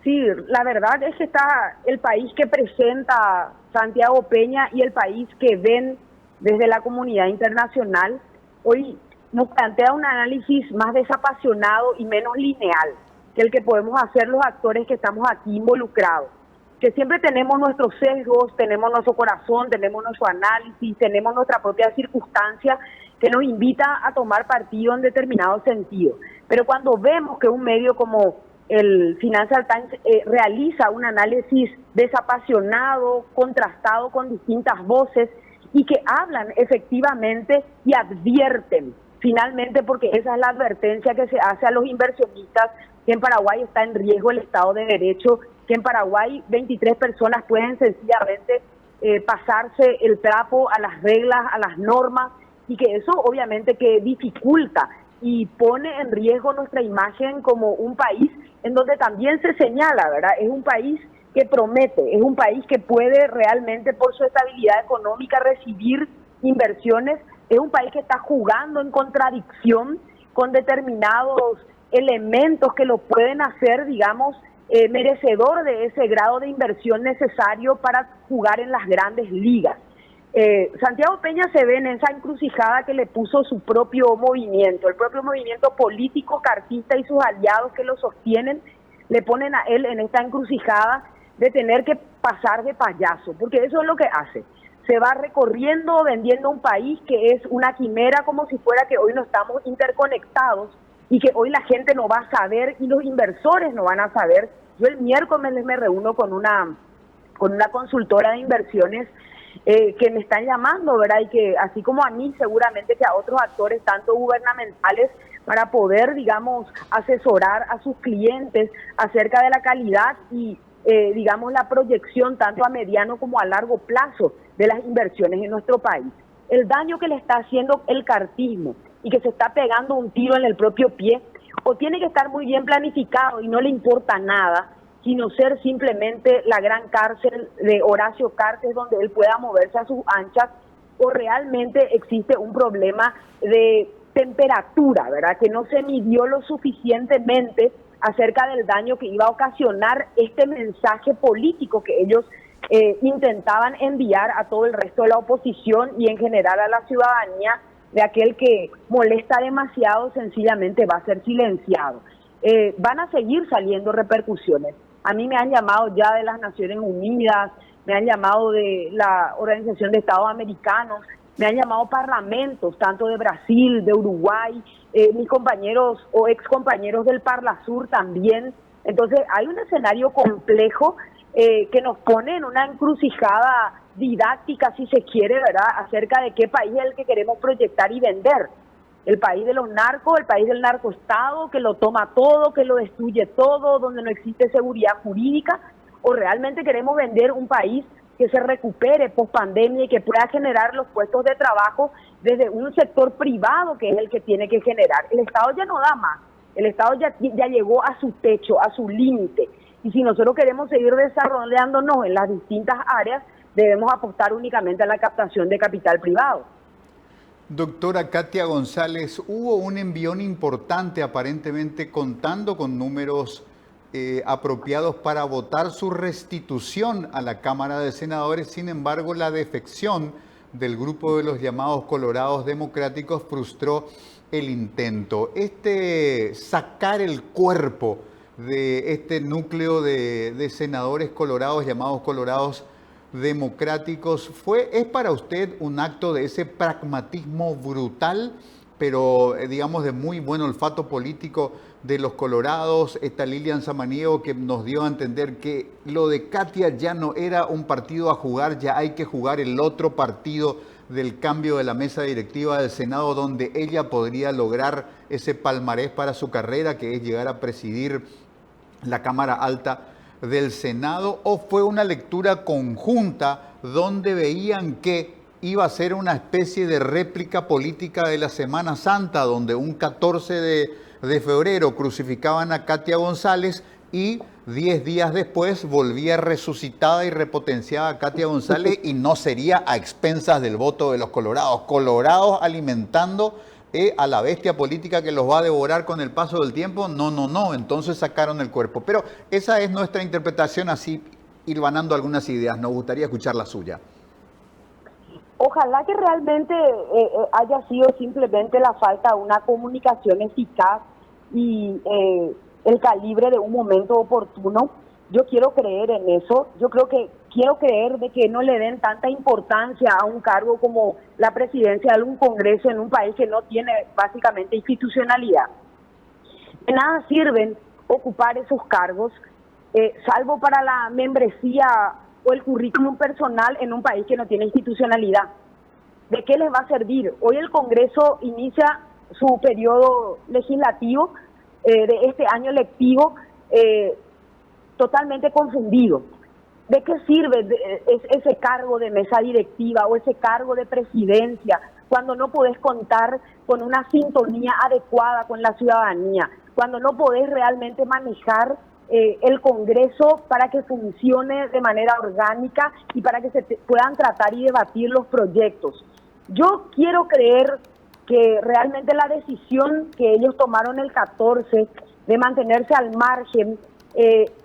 Sí, la verdad es que está el país que presenta Santiago Peña y el país que ven desde la comunidad internacional hoy nos plantea un análisis más desapasionado y menos lineal que el que podemos hacer los actores que estamos aquí involucrados, que siempre tenemos nuestros sesgos, tenemos nuestro corazón, tenemos nuestro análisis, tenemos nuestra propia circunstancia que nos invita a tomar partido en determinado sentido. Pero cuando vemos que un medio como el Financial Times realiza un análisis desapasionado, contrastado con distintas voces y que hablan efectivamente y advierten finalmente, porque esa es la advertencia que se hace a los inversionistas, que en Paraguay está en riesgo el Estado de Derecho, que en Paraguay 23 personas pueden sencillamente pasarse el trapo a las reglas, a las normas, y que eso obviamente que dificulta y pone en riesgo nuestra imagen como un país en donde también se señala, ¿verdad? Es un país que promete, es un país que puede realmente por su estabilidad económica recibir inversiones, es un país que está jugando en contradicción con determinados elementos que lo pueden hacer, digamos, merecedor de ese grado de inversión necesario para jugar en las grandes ligas. Santiago Peña se ve en esa encrucijada que le puso su propio movimiento, el propio movimiento político cartista y sus aliados que lo sostienen, le ponen a él en esta encrucijada de tener que pasar de payaso, porque eso es lo que hace. Se va recorriendo, vendiendo un país que es una quimera, como si fuera que hoy no estamos interconectados y que hoy la gente no va a saber y los inversores no van a saber. Yo el miércoles me reúno con una consultora de inversiones que me están llamando, ¿verdad? Y que así como a mí, seguramente que a otros actores, tanto gubernamentales, para poder, digamos, asesorar a sus clientes acerca de la calidad y, digamos, la proyección tanto a mediano como a largo plazo de las inversiones en nuestro país. El daño que le está haciendo el cartismo y que se está pegando un tiro en el propio pie, o tiene que estar muy bien planificado y no le importa nada, sino ser simplemente la gran cárcel de Horacio Cartes donde él pueda moverse a sus anchas, o realmente existe un problema de temperatura, ¿verdad? Que no se midió lo suficientemente acerca del daño que iba a ocasionar este mensaje político que ellos intentaban enviar a todo el resto de la oposición y en general a la ciudadanía, de aquel que molesta demasiado sencillamente va a ser silenciado. Van a seguir saliendo repercusiones. A mí me han llamado ya de las Naciones Unidas, me han llamado de la Organización de Estados Americanos, me han llamado parlamentos, tanto de Brasil, de Uruguay, mis compañeros o ex compañeros del Parlasur también. Entonces hay un escenario complejo que nos pone en una encrucijada didáctica, si se quiere, ¿verdad?, acerca de qué país es el que queremos proyectar y vender. El país de los narcos, el país del narcoestado, que lo toma todo, que lo destruye todo, donde no existe seguridad jurídica, o realmente queremos vender un país que se recupere post pandemia y que pueda generar los puestos de trabajo desde un sector privado que es el que tiene que generar. El Estado ya no da más, el Estado ya llegó a su techo, a su límite, y si nosotros queremos seguir desarrollándonos en las distintas áreas, debemos apostar únicamente a la captación de capital privado.
Doctora Katia González, hubo un envión importante aparentemente contando con números apropiados para votar su restitución a la Cámara de Senadores. Sin embargo, la defección del grupo de los llamados Colorados Democráticos frustró el intento. Sacar el cuerpo de este núcleo de senadores colorados, llamados Colorados Democráticos, ¿es para usted un acto de ese pragmatismo brutal, pero digamos de muy buen olfato político de los colorados? Está Lilian Samaniego, que nos dio a entender que lo de Katia ya no era un partido a jugar, ya hay que jugar el otro partido del cambio de la mesa directiva del Senado, donde ella podría lograr ese palmarés para su carrera, que es llegar a presidir la Cámara Alta del Senado. ¿O fue una lectura conjunta donde veían que iba a ser una especie de réplica política de la Semana Santa, donde un 14 de febrero crucificaban a Katia González y 10 días después volvía resucitada y repotenciada Katia González, y no sería a expensas del voto de los colorados? Colorados alimentando a la bestia política que los va a devorar con el paso del tiempo. No, entonces sacaron el cuerpo. Pero esa es nuestra interpretación, así hilvanando algunas ideas. Nos gustaría escuchar la suya.
Ojalá que realmente haya sido simplemente la falta de una comunicación eficaz y el calibre de un momento oportuno. Yo quiero creer en eso. Quiero creer de que no le den tanta importancia a un cargo como la presidencia de un congreso en un país que no tiene básicamente institucionalidad. De nada sirven ocupar esos cargos, salvo para la membresía o el currículum personal en un país que no tiene institucionalidad. ¿De qué les va a servir? Hoy el Congreso inicia su periodo legislativo de este año lectivo totalmente confundido. ¿De qué sirve ese cargo de mesa directiva o ese cargo de presidencia cuando no podés contar con una sintonía adecuada con la ciudadanía, cuando no podés realmente manejar el Congreso para que funcione de manera orgánica y para que se puedan tratar y debatir los proyectos? Yo quiero creer que realmente la decisión que ellos tomaron el 14 de mantenerse al margen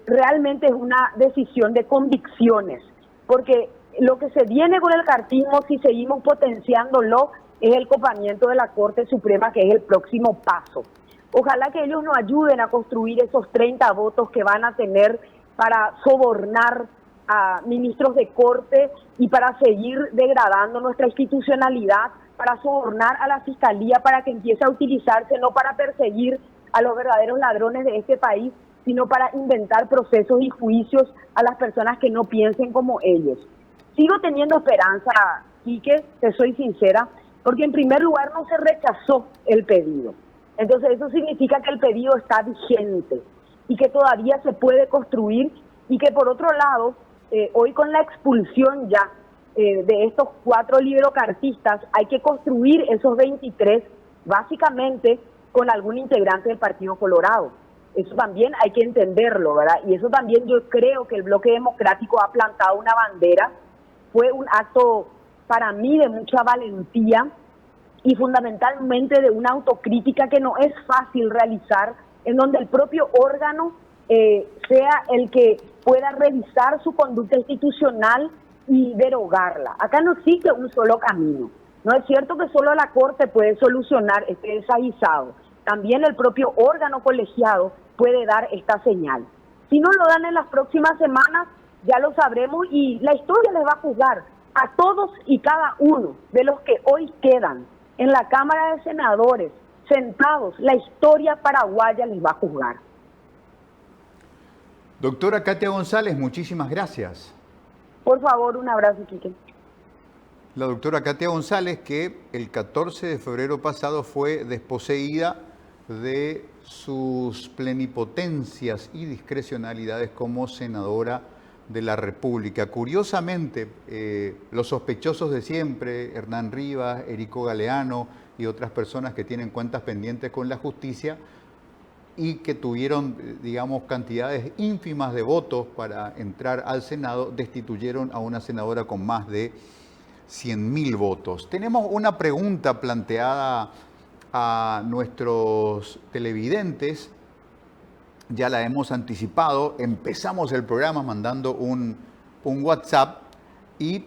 realmente es una decisión de convicciones, porque lo que se viene con el cartismo, si seguimos potenciándolo, es el copamiento de la Corte Suprema, que es el próximo paso. Ojalá que ellos nos ayuden a construir esos 30 votos que van a tener para sobornar a ministros de corte y para seguir degradando nuestra institucionalidad, para sobornar a la Fiscalía para que empiece a utilizarse no para perseguir a los verdaderos ladrones de este país, sino para inventar procesos y juicios a las personas que no piensen como ellos. Sigo teniendo esperanza, Quique, te soy sincera, porque en primer lugar no se rechazó el pedido. Entonces eso significa que el pedido está vigente y que todavía se puede construir, y que por otro lado, hoy con la expulsión ya de estos 4 librocartistas, hay que construir esos 23 básicamente con algún integrante del Partido Colorado. Eso también hay que entenderlo, ¿verdad? Y eso también yo creo que el Bloque Democrático ha plantado una bandera. Fue un acto para mí de mucha valentía y fundamentalmente de una autocrítica que no es fácil realizar, en donde el propio órgano sea el que pueda revisar su conducta institucional y derogarla. Acá no existe un solo camino. No es cierto que solo la Corte puede solucionar este desaguisado. También el propio órgano colegiado puede dar esta señal. Si no lo dan en las próximas semanas, ya lo sabremos, y la historia les va a juzgar a todos y cada uno de los que hoy quedan en la Cámara de Senadores sentados. La historia paraguaya les va a juzgar.
Doctora Katia González, muchísimas gracias.
Por favor, un abrazo, Quique.
La doctora Katia González, que el 14 de febrero pasado fue desposeída de sus plenipotencias y discrecionalidades como senadora de la República. Curiosamente, los sospechosos de siempre, Hernán Rivas, Erico Galeano y otras personas que tienen cuentas pendientes con la justicia y que tuvieron, digamos, cantidades ínfimas de votos para entrar al Senado, destituyeron a una senadora con más de 100.000 votos. Tenemos una pregunta planteada a nuestros televidentes, ya la hemos anticipado, empezamos el programa mandando un WhatsApp y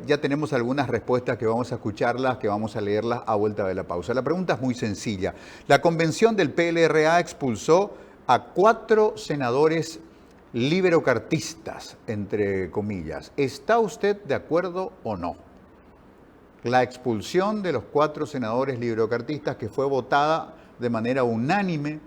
ya tenemos algunas respuestas que vamos a escucharlas, que vamos a leerlas a vuelta de la pausa. La pregunta es muy sencilla. La convención del PLRA expulsó a 4 senadores liberocartistas, entre comillas. ¿Está usted de acuerdo o no? La expulsión de los 4 senadores liberocartistas, que fue votada de manera unánime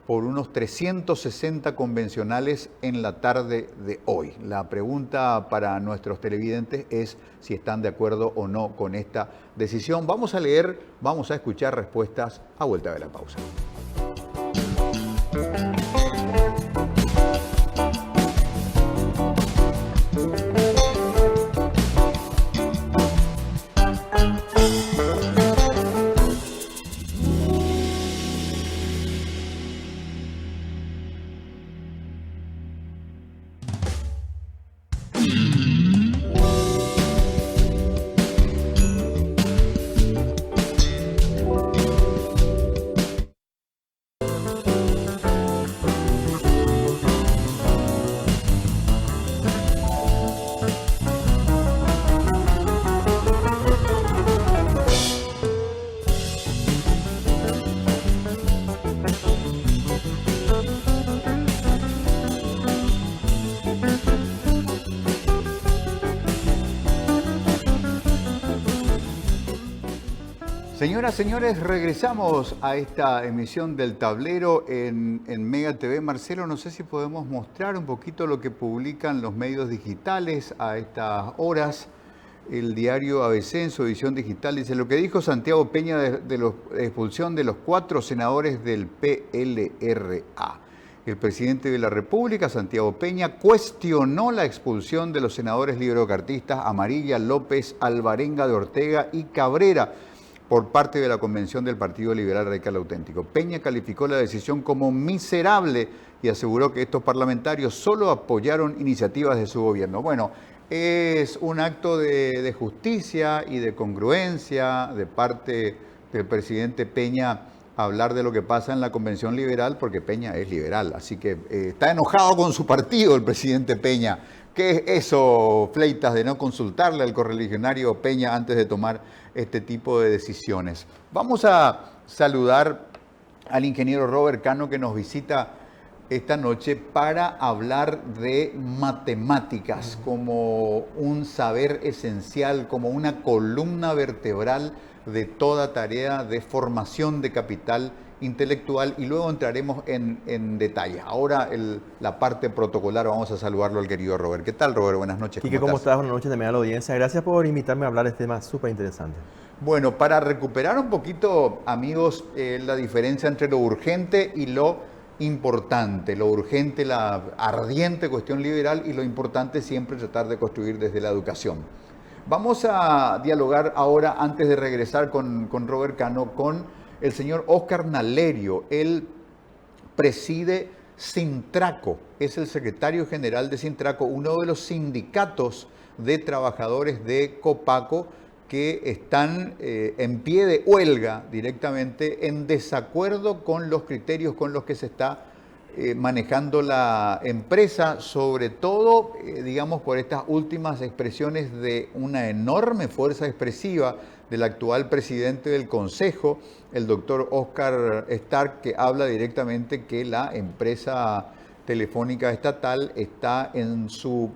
por unos 360 convencionales en la tarde de hoy. La pregunta para nuestros televidentes es si están de acuerdo o no con esta decisión. Vamos a leer, vamos a escuchar respuestas a vuelta de la pausa. Señoras, señores, regresamos a esta emisión del Tablero en Mega TV. Marcelo, no sé si podemos mostrar un poquito lo que publican los medios digitales a estas horas. El diario ABC en su edición digital dice lo que dijo Santiago Peña de la expulsión de los 4 senadores del PLRA. El presidente de la República, Santiago Peña, cuestionó la expulsión de los senadores liberocartistas Amarilla, López, Alvarenga de Ortega y Cabrera por parte de la Convención del Partido Liberal Radical Auténtico. Peña calificó la decisión como miserable y aseguró que estos parlamentarios solo apoyaron iniciativas de su gobierno. Bueno, es un acto de justicia y de congruencia de parte del presidente Peña hablar de lo que pasa en la Convención Liberal, porque Peña es liberal, así que está enojado con su partido el presidente Peña. ¿Qué es eso, Fleitas, de no consultarle al correligionario Peña antes de tomar este tipo de decisiones? Vamos a saludar al ingeniero Robert Cano, que nos visita esta noche para hablar de matemáticas como un saber esencial, como una columna vertebral de toda tarea de formación de capital intelectual y luego entraremos en detalles. Ahora la parte protocolar, vamos a saludarlo al querido Robert. ¿Qué tal, Robert? Buenas noches.
Quique, ¿cómo estás? Buenas noches también a la audiencia. Gracias por invitarme a hablar de este tema súper interesante.
Bueno, para recuperar un poquito, amigos, la diferencia entre lo urgente y lo importante. Lo urgente, la ardiente cuestión liberal, y lo importante siempre tratar de construir desde la educación. Vamos a dialogar ahora, antes de regresar con Robert Cano, con el señor Óscar Nalerio. Él preside Sintraco, es el secretario general de Sintraco, uno de los sindicatos de trabajadores de Copaco que están en pie de huelga directamente en desacuerdo con los criterios con los que se está manejando la empresa, sobre todo, digamos, por estas últimas expresiones de una enorme fuerza expresiva del actual presidente del Consejo, el doctor Oscar Stark, que habla directamente que la empresa telefónica estatal está en su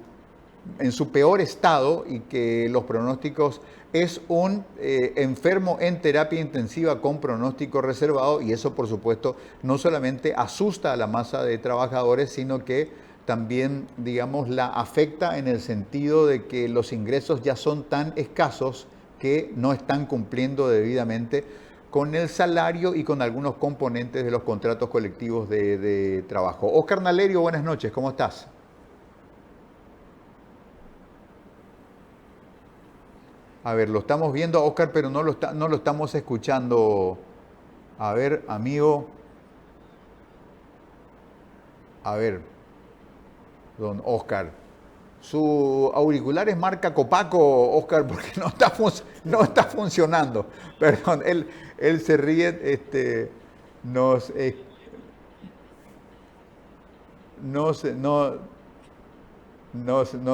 peor estado y que los pronósticos es un enfermo en terapia intensiva con pronóstico reservado, y eso por supuesto no solamente asusta a la masa de trabajadores, sino que también, digamos, la afecta en el sentido de que los ingresos ya son tan escasos que no están cumpliendo debidamente con el salario y con algunos componentes de los contratos colectivos de trabajo. Óscar Nalerio, buenas noches, ¿cómo estás? A ver, lo estamos viendo, Óscar, pero no lo estamos escuchando. A ver, amigo. A ver, don Óscar. Su auricular es marca Copaco, Óscar, porque no está funcionando. Perdón, él se ríe, nos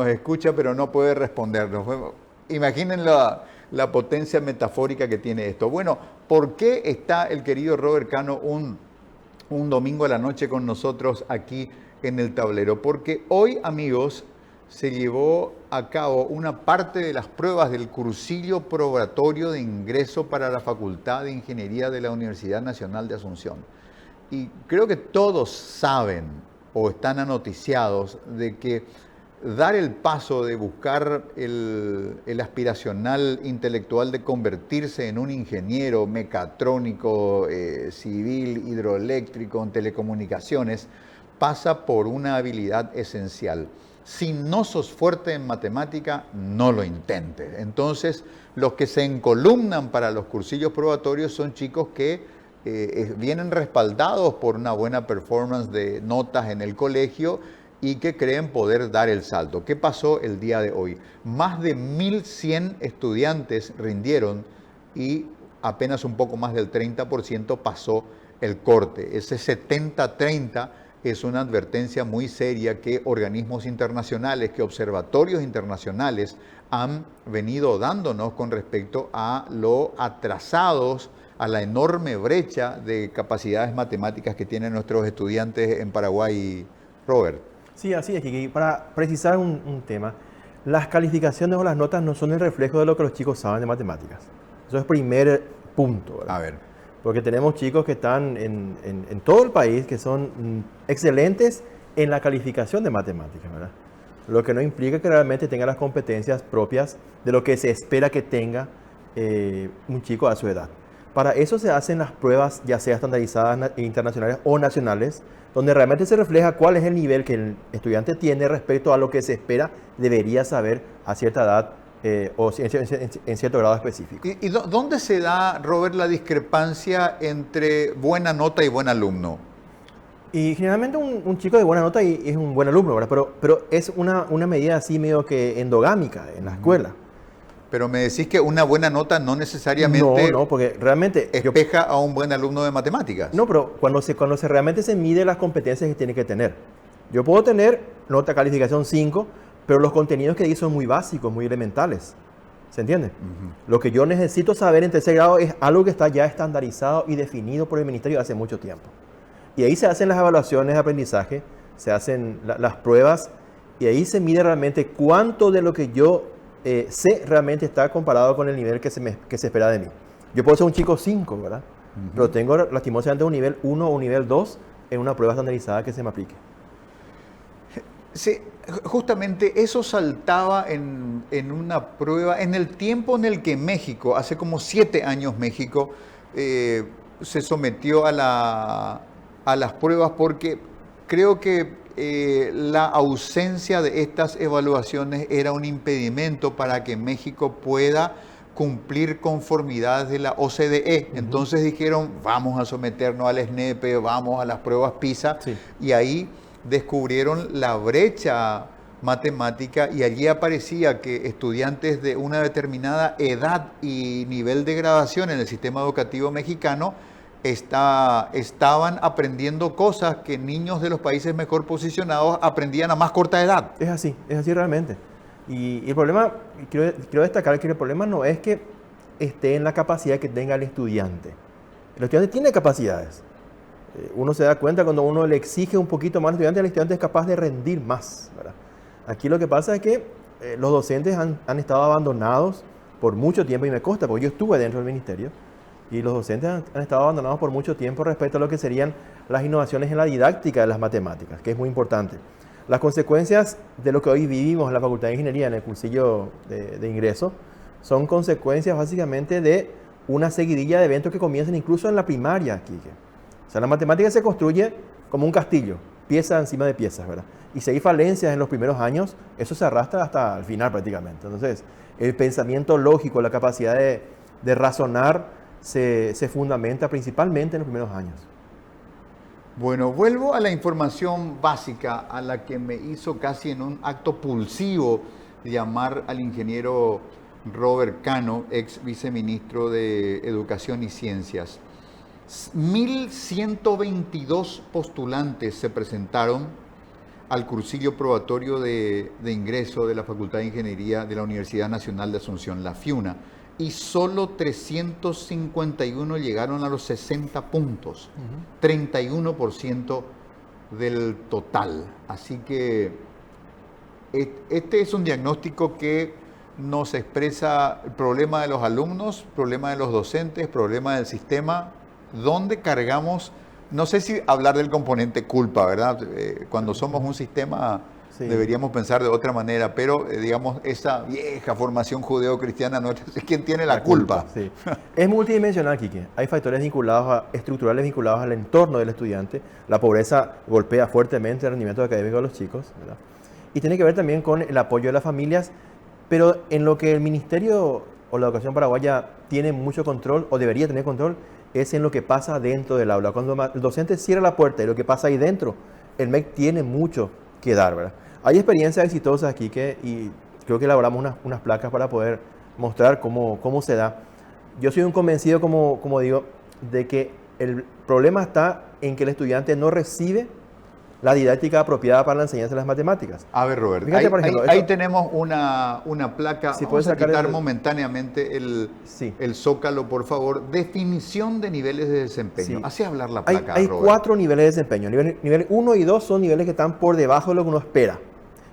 escucha, pero no puede respondernos. Imaginen la potencia metafórica que tiene esto. Bueno, ¿por qué está el querido Robert Cano un domingo a la noche con nosotros aquí en el tablero? Porque hoy, amigos, se llevó a cabo una parte de las pruebas del cursillo probatorio de ingreso para la Facultad de Ingeniería de la Universidad Nacional de Asunción. Y creo que todos saben o están anoticiados de que dar el paso de buscar el aspiracional intelectual de convertirse en un ingeniero mecatrónico, civil, hidroeléctrico, en telecomunicaciones, pasa por una habilidad esencial. Si no sos fuerte en matemática, no lo intentes. Entonces, los que se encolumnan para los cursillos probatorios son chicos que vienen respaldados por una buena performance de notas en el colegio y que creen poder dar el salto. ¿Qué pasó el día de hoy? Más de 1.100 estudiantes rindieron y apenas un poco más del 30% pasó el corte. Ese 70-30 es una advertencia muy seria que organismos internacionales, que observatorios internacionales han venido dándonos con respecto a lo atrasados, a la enorme brecha de capacidades matemáticas que tienen nuestros estudiantes en Paraguay, Robert.
Sí, así es, Kiki. Para precisar un tema, las calificaciones o las notas no son el reflejo de lo que los chicos saben de matemáticas. Eso es el primer punto, ¿verdad?
A ver.
Porque tenemos chicos que están en todo el país que son excelentes en la calificación de matemáticas, ¿verdad? Lo que no implica que realmente tenga las competencias propias de lo que se espera que tenga un chico a su edad. Para eso se hacen las pruebas, ya sea estandarizadas internacionales o nacionales, donde realmente se refleja cuál es el nivel que el estudiante tiene respecto a lo que se espera debería saber a cierta edad o en cierto grado específico.
¿Y dónde se da, Robert, la discrepancia entre buena nota y buen alumno?
Y generalmente un chico de buena nota es un buen alumno, ¿verdad? Pero es una medida así medio que endogámica en la escuela.
Pero me decís que una buena nota no necesariamente
no, porque realmente
espeja a un buen alumno de matemáticas.
No, pero cuando se realmente se mide las competencias que tiene que tener. Yo puedo tener nota calificación 5, pero los contenidos que di son muy básicos, muy elementales. ¿Se entiende? Lo que yo necesito saber en tercer grado es algo que está ya estandarizado y definido por el ministerio hace mucho tiempo. Y ahí se hacen las evaluaciones de aprendizaje, se hacen las pruebas, y ahí se mide realmente cuánto de lo que yo sé realmente está comparado con el nivel que se espera de mí. Yo puedo ser un chico 5, ¿verdad? pero tengo lastimosamente un nivel 1 o un nivel 2 en una prueba estandarizada que se me aplique.
Sí, justamente eso saltaba en una prueba, en el tiempo en el que México, hace como 7 años México, se sometió a las pruebas porque creo que la ausencia de estas evaluaciones era un impedimento para que México pueda cumplir conformidades de la OCDE. Entonces dijeron, vamos a someternos al SNEP, vamos a las pruebas PISA,
Sí.
y ahí descubrieron la brecha matemática y allí aparecía que estudiantes de una determinada edad y nivel de graduación en el sistema educativo mexicano estaban aprendiendo cosas que niños de los países mejor posicionados aprendían a más corta edad.
Es así realmente. Y el problema, quiero destacar que el problema no es que esté en la capacidad que tenga el estudiante. El estudiante tiene capacidades. Uno se da cuenta cuando uno le exige un poquito más al estudiante, el estudiante es capaz de rendir más, ¿verdad? Aquí lo que pasa es que los docentes han estado abandonados por mucho tiempo, y me consta, porque yo estuve dentro del ministerio, y los docentes han estado abandonados por mucho tiempo respecto a lo que serían las innovaciones en la didáctica de las matemáticas, que es muy importante. Las consecuencias de lo que hoy vivimos en la Facultad de Ingeniería, en el cursillo de ingreso, son consecuencias básicamente de una seguidilla de eventos que comienzan incluso en la primaria, Quique. O sea, la matemática se construye como un castillo, pieza encima de piezas, ¿verdad? Y si hay falencias en los primeros años, eso se arrastra hasta el final prácticamente. Entonces, el pensamiento lógico, la capacidad de razonar, se fundamenta principalmente en los primeros años.
Bueno, vuelvo a la información básica a la que me hizo casi en un acto pulsivo llamar al ingeniero Robert Cano, ex viceministro de Educación y Ciencias. 1.122 postulantes se presentaron al cursillo probatorio de ingreso de la Facultad de Ingeniería de la Universidad Nacional de Asunción, la FIUNA, y solo 351 llegaron a los 60 puntos, 31% del total. Así que este es un diagnóstico que nos expresa el problema de los alumnos, problema de los docentes, problema del sistema, donde cargamos, no sé si hablar del componente culpa, ¿verdad? Cuando somos un sistema sí, deberíamos pensar de otra manera, pero digamos, esa vieja formación judeo-cristiana nuestra es quien tiene la culpa.
Sí. Es multidimensional, Quique. Hay factores estructurales vinculados al entorno del estudiante. La pobreza golpea fuertemente el rendimiento académico de los chicos, ¿verdad? Y tiene que ver también con el apoyo de las familias, pero en lo que el Ministerio o la Educación Paraguaya tiene mucho control, o debería tener control, es en lo que pasa dentro del aula. Cuando el docente cierra la puerta y lo que pasa ahí dentro, el MEC tiene mucho que dar, ¿verdad? Hay experiencias exitosas aquí y creo que elaboramos unas placas para poder mostrar cómo se da. Yo soy un convencido, como digo, de que el problema está en que el estudiante no recibe la didáctica apropiada para la enseñanza de las matemáticas.
A ver, Robert, fíjate, por ejemplo, ahí tenemos una placa. Si vamos a quitar momentáneamente el zócalo, por favor. Definición de niveles de desempeño. Sí. Así hablar la placa,
Hay
Robert.
4 niveles de desempeño. Nivel 1 y 2 son niveles que están por debajo de lo que uno espera.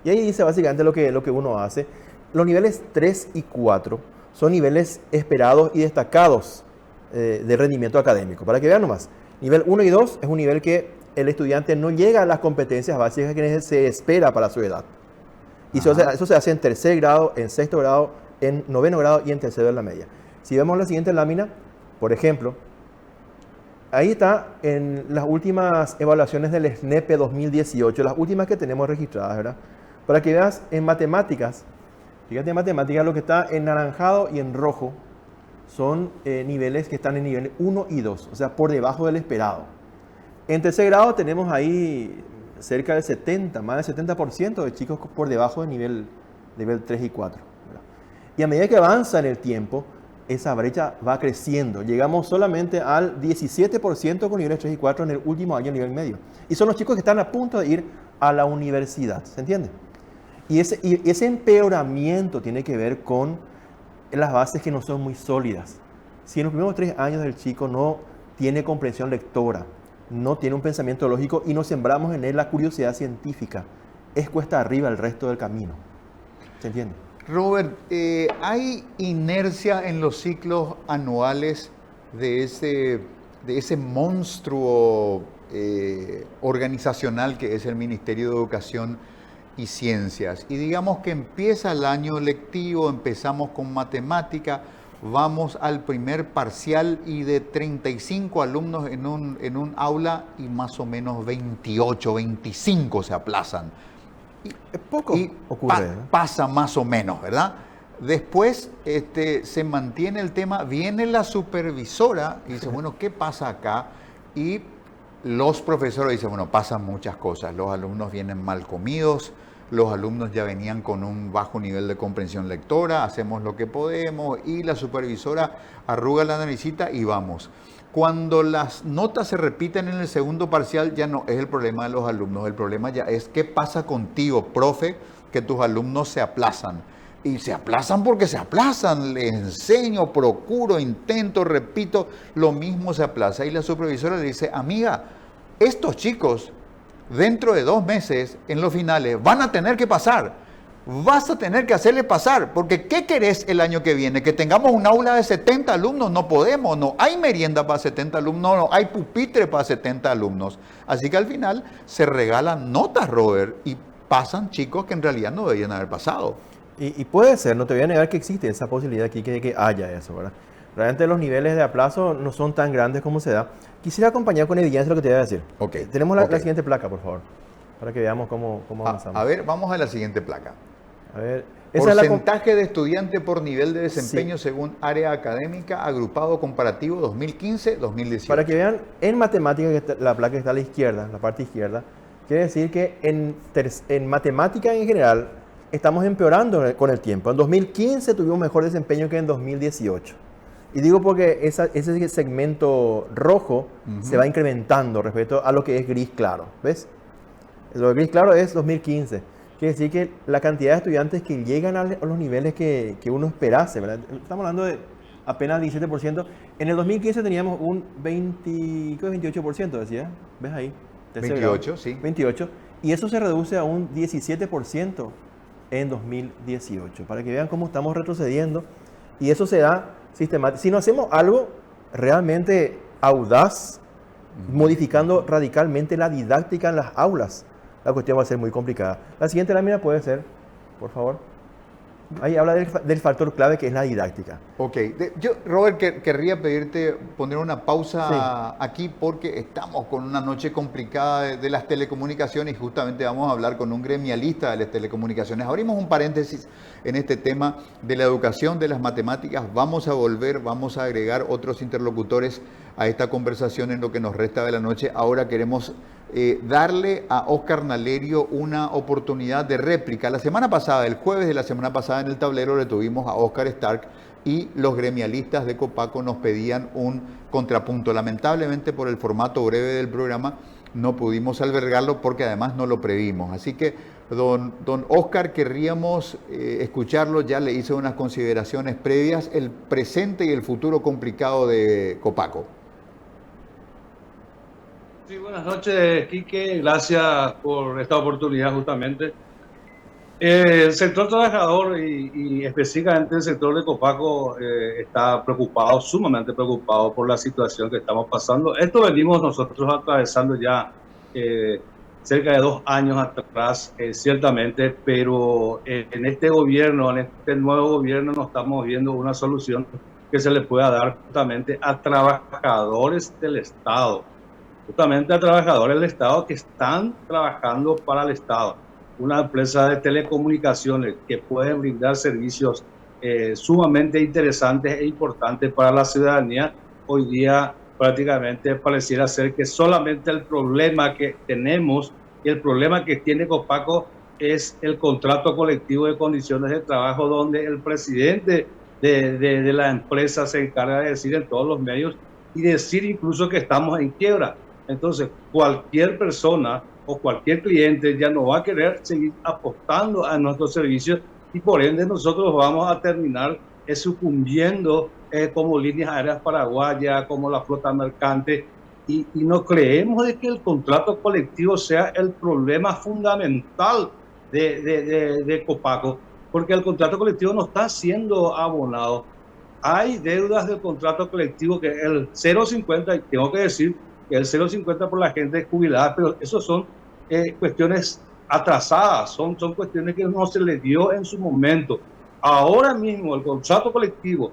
Y ahí dice básicamente lo que uno hace. Los niveles 3 y 4 son niveles esperados y destacados de rendimiento académico. Para que vean nomás, nivel 1 y 2 es un nivel que el estudiante no llega a las competencias básicas que se espera para su edad. Y eso se hace en tercer grado, en sexto grado, en noveno grado y en tercero de la media. Si vemos la siguiente lámina, por ejemplo, ahí está en las últimas evaluaciones del SNEP 2018, las últimas que tenemos registradas, ¿verdad? Para que veas en matemáticas, fíjate en matemáticas, lo que está en naranjado y en rojo son niveles que están en nivel 1 y 2, o sea, por debajo del esperado. En tercer grado tenemos ahí cerca del 70, más del 70% de chicos por debajo del nivel 3 y 4. ¿verdad? Y a medida que avanza en el tiempo, esa brecha va creciendo. Llegamos solamente al 17% con niveles 3 y 4 en el último año, nivel medio. Y son los chicos que están a punto de ir a la universidad, ¿se entiende? Y ese empeoramiento tiene que ver con las bases que no son muy sólidas. Si en los primeros 3 años del chico no tiene comprensión lectora, no tiene un pensamiento lógico y no sembramos en él la curiosidad científica, es cuesta arriba el resto del camino. ¿Se entiende?
Robert, ¿hay inercia en los ciclos anuales de de ese monstruo organizacional que es el Ministerio de Educación y Ciencias. Y digamos que empieza el año lectivo, empezamos con matemática, vamos al primer parcial y de 35 alumnos en un aula y más o menos 28, 25 se aplazan.
Es poco
Y
ocurre.
pasa más o menos, ¿verdad? Después se mantiene el tema, viene la supervisora y dice, bueno, ¿qué pasa acá? Y los profesores dicen, bueno, pasan muchas cosas, los alumnos vienen mal comidos, los alumnos ya venían con un bajo nivel de comprensión lectora, hacemos lo que podemos y la supervisora arruga la naricita y vamos. Cuando las notas se repiten en el segundo parcial ya no es el problema de los alumnos, el problema ya es qué pasa contigo, profe, que tus alumnos se aplazan. Y se aplazan porque se aplazan, les enseño, procuro, intento, repito, lo mismo se aplaza. Y la supervisora le dice, amiga, estos chicos dentro de 2 meses, en los finales, van a tener que pasar. Vas a tener que hacerle pasar, porque ¿qué querés el año que viene? Que tengamos un aula de 70 alumnos, no podemos, no hay merienda para 70 alumnos, no hay pupitre para 70 alumnos. Así que al final se regalan notas, Robert, y pasan chicos que en realidad no deberían haber pasado.
Y puede ser, no te voy a negar que existe esa posibilidad aquí que haya eso, ¿verdad? Realmente los niveles de aplazo no son tan grandes como se da. Quisiera acompañar con evidencia lo que te voy a decir.
Ok.
Tenemos la
Ok.
siguiente placa, por favor, para que veamos cómo avanzamos.
A ver, vamos a la siguiente placa.
A ver, esa es la
Porcentaje de estudiante por nivel de desempeño según área académica, agrupado comparativo 2015-2018.
para que vean, en matemática, la placa que está a la izquierda, la parte izquierda, quiere decir que en matemática en general estamos empeorando con el tiempo. En 2015 tuvimos mejor desempeño que en 2018. Y digo porque ese segmento rojo se va incrementando respecto a lo que es gris claro. ¿Ves? Lo gris claro es 2015. Quiere decir que la cantidad de estudiantes que llegan a los niveles que uno esperase, ¿verdad? Estamos hablando de apenas 17%. En el 2015 teníamos un 28%, decía. ¿Ves ahí?
28, sí.
28. Y eso se reduce a un 17% en 2018. Para que vean cómo estamos retrocediendo. Y eso se da sistemáticamente. Si no hacemos algo realmente audaz, modificando radicalmente la didáctica en las aulas, la cuestión va a ser muy complicada. La siguiente lámina puede ser, por favor. Ahí habla del factor clave que es la didáctica.
Ok, yo, Robert, querría pedirte poner una pausa aquí porque estamos con una noche complicada de las telecomunicaciones y justamente vamos a hablar con un gremialista de las telecomunicaciones. Abrimos un paréntesis en este tema de la educación, de las matemáticas. Vamos a volver, vamos a agregar otros interlocutores a esta conversación en lo que nos resta de la noche. Ahora queremos darle a Óscar Nalerio una oportunidad de réplica. La semana pasada, el jueves de la semana pasada, en el tablero le tuvimos a Óscar Stark y los gremialistas de Copaco nos pedían un contrapunto. Lamentablemente, por el formato breve del programa, no pudimos albergarlo porque además no lo previmos. Así que, don Óscar, querríamos escucharlo. Ya le hice unas consideraciones previas, el presente y el futuro complicado de Copaco.
Sí, buenas noches, Quique. Gracias por esta oportunidad justamente. El sector trabajador y específicamente el sector de Copaco está preocupado, sumamente preocupado por la situación que estamos pasando. Esto venimos nosotros atravesando ya cerca de 2 años atrás, ciertamente, pero en este gobierno, en este nuevo gobierno, no estamos viendo una solución que se le pueda dar justamente a trabajadores del Estado. Justamente a trabajadores del Estado que están trabajando para el Estado. Una empresa de telecomunicaciones que puede brindar servicios sumamente interesantes e importantes para la ciudadanía. Hoy día prácticamente pareciera ser que solamente el problema que tenemos y el problema que tiene Copaco es el contrato colectivo de condiciones de trabajo, donde el presidente de la empresa se encarga de decir en todos los medios y decir incluso que estamos en quiebra. Entonces, cualquier persona o cualquier cliente ya no va a querer seguir apostando a nuestros servicios y por ende nosotros vamos a terminar sucumbiendo como líneas aéreas paraguayas, como la flota mercante y no creemos de que el contrato colectivo sea el problema fundamental de Copaco, porque el contrato colectivo no está siendo abonado. hay deudas del contrato colectivo que el 0,50, y tengo que decir que el 0,50 por la gente jubilada, pero eso son cuestiones atrasadas, son cuestiones que no se le dio en su momento. Ahora mismo el contrato colectivo,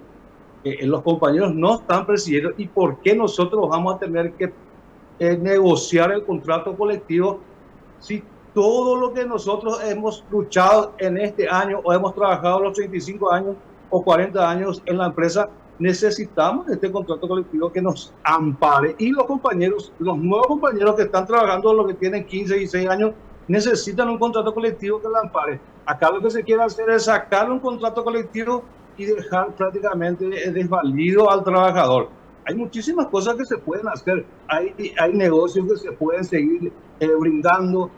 los compañeros no están presidiendo, y por qué nosotros vamos a tener que negociar el contrato colectivo si todo lo que nosotros hemos luchado en este año o hemos trabajado los 35 años o 40 años en la empresa, necesitamos este contrato colectivo que nos ampare, y los compañeros, los nuevos compañeros que están trabajando, los que tienen 15 y 16 años, necesitan un contrato colectivo que lo ampare. Acá lo que se quiere hacer es sacar un contrato colectivo y dejar prácticamente desvalido al trabajador. Hay muchísimas cosas que se pueden hacer, hay negocios que se pueden seguir brindando.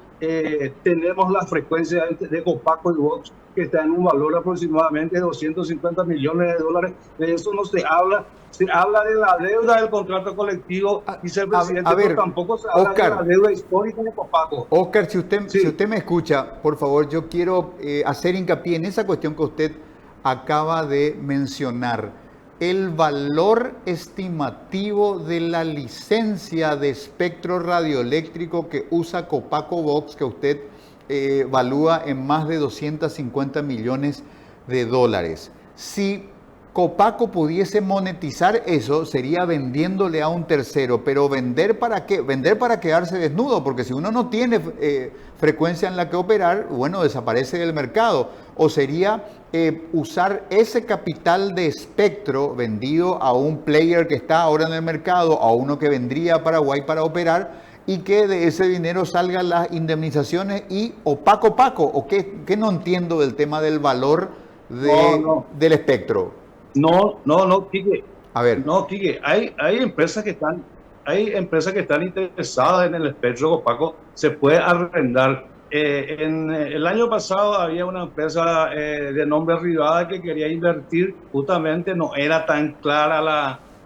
Tenemos la frecuencia de Copaco y Vox, que está en un valor aproximadamente de 250 millones de dólares. De eso no se habla. Se habla de la deuda del contrato colectivo, vicepresidente, pero tampoco se habla de la deuda histórica de Copaco.
Oscar, si usted me escucha, por favor, yo quiero hacer hincapié en esa cuestión que usted acaba de mencionar. El valor estimativo de la licencia de espectro radioeléctrico que usa Copaco Vox, que usted evalúa en más de 250 millones de dólares. Si Copaco pudiese monetizar eso, sería vendiéndole a un tercero. Pero ¿vender para qué? Vender para quedarse desnudo, porque si uno no tiene frecuencia en la que operar, bueno, desaparece del mercado. O sería usar ese capital de espectro vendido a un player que está ahora en el mercado, a uno que vendría a Paraguay para operar, y que de ese dinero salgan las indemnizaciones y o Paco, o qué no entiendo del tema del valor del espectro.
No, Quique.
A ver.
No, Quique, hay empresas que están interesadas en el espectro Copaco, se puede arrendar. En el año pasado había una empresa de nombre Rivada que quería invertir, justamente no era tan clara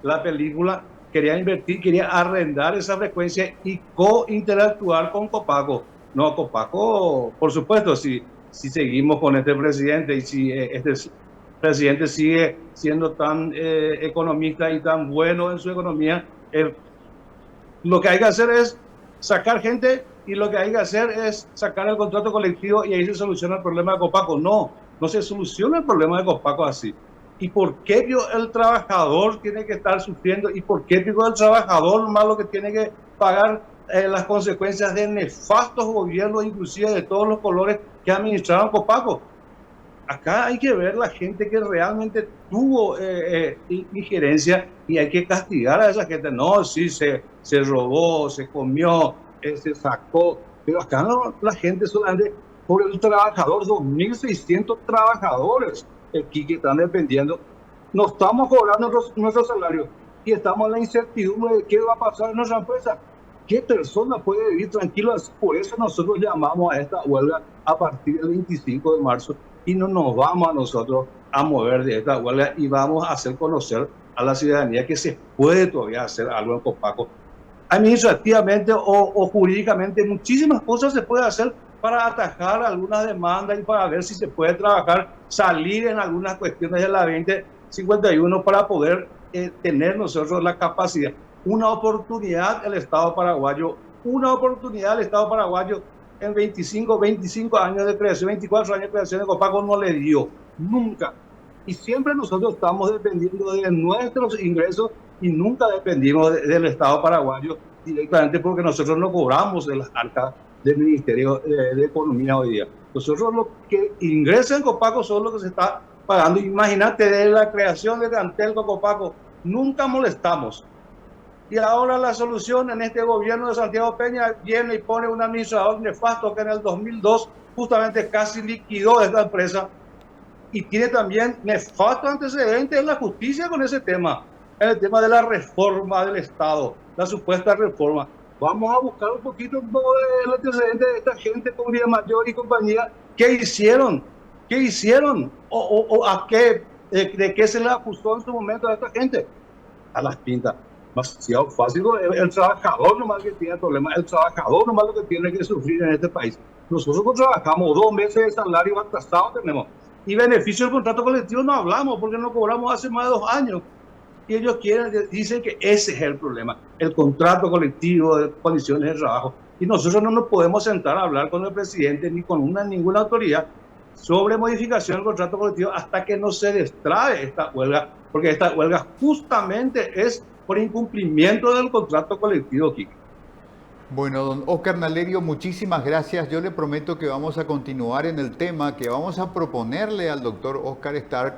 la película, quería invertir, quería arrendar esa frecuencia y co-interactuar con Copaco. No, Copaco, por supuesto, si seguimos con este presidente y si este presidente sigue siendo tan economista y tan bueno en su economía, lo que hay que hacer es sacar gente, y lo que hay que hacer es sacar el contrato colectivo, y ahí se soluciona el problema de Copaco. No se soluciona el problema de Copaco así. ¿Y por qué el trabajador tiene que estar sufriendo? ¿Y por qué el trabajador más lo que tiene que pagar las consecuencias de nefastos gobiernos, inclusive de todos los colores, que administraron Copaco? Acá hay que ver la gente que realmente tuvo injerencia, y hay que castigar a esa gente. No, sí, se robó, se comió, se sacó, pero acá no, la gente solamente por el trabajador, 2.600 trabajadores aquí que están dependiendo. No estamos cobrando nuestro salario y estamos en la incertidumbre de qué va a pasar en nuestra empresa. ¿Qué persona puede vivir tranquilo? Por eso nosotros llamamos a esta huelga a partir del 25 de marzo y no nos vamos a nosotros a mover de esta huelga, y vamos a hacer conocer a la ciudadanía que se puede todavía hacer algo en Copaco. Administrativamente o jurídicamente, muchísimas cosas se puede hacer para atajar algunas demandas y para ver si se puede trabajar, salir en algunas cuestiones de la 2051 para poder tener nosotros la capacidad. Una oportunidad el Estado paraguayo en 25 años de creación, 24 años de creación de Copaco no le dio, nunca. Y siempre nosotros estamos dependiendo de nuestros ingresos y nunca dependimos del Estado paraguayo directamente, porque nosotros no cobramos de las arcas del Ministerio de Economía hoy día. Nosotros lo que ingresa en Copaco son lo que se está pagando. Imagínate, de la creación de Antelco Copaco nunca molestamos. Y ahora la solución en este gobierno de Santiago Peña viene y pone un administrador nefasto que en el 2002 justamente casi liquidó esta empresa, y tiene también nefastos antecedentes en la justicia con ese tema, en el tema de la reforma del Estado, la supuesta reforma. Vamos a buscar un poquito el antecedente de esta gente con Vía Mayor y compañía. ¿Qué hicieron? ¿O a qué, de qué se le acusó en su momento a esta gente? A las pintas. Demasiado fácil. El trabajador nomás que tiene problemas, el trabajador nomás lo que tiene que sufrir en este país. Nosotros trabajamos 2 meses de salario atrasado tenemos. Y beneficio del contrato colectivo no hablamos porque no cobramos hace más de 2 años. Y ellos dicen que ese es el problema, el contrato colectivo de condiciones de trabajo. Y nosotros no nos podemos sentar a hablar con el presidente ni con ninguna autoridad sobre modificación del contrato colectivo hasta que no se destrabe esta huelga, porque esta huelga justamente es por incumplimiento del contrato colectivo, Kike.
Bueno, don Oscar Nalerio, muchísimas gracias. Yo le prometo que vamos a continuar en el tema, que vamos a proponerle al doctor Oscar Stark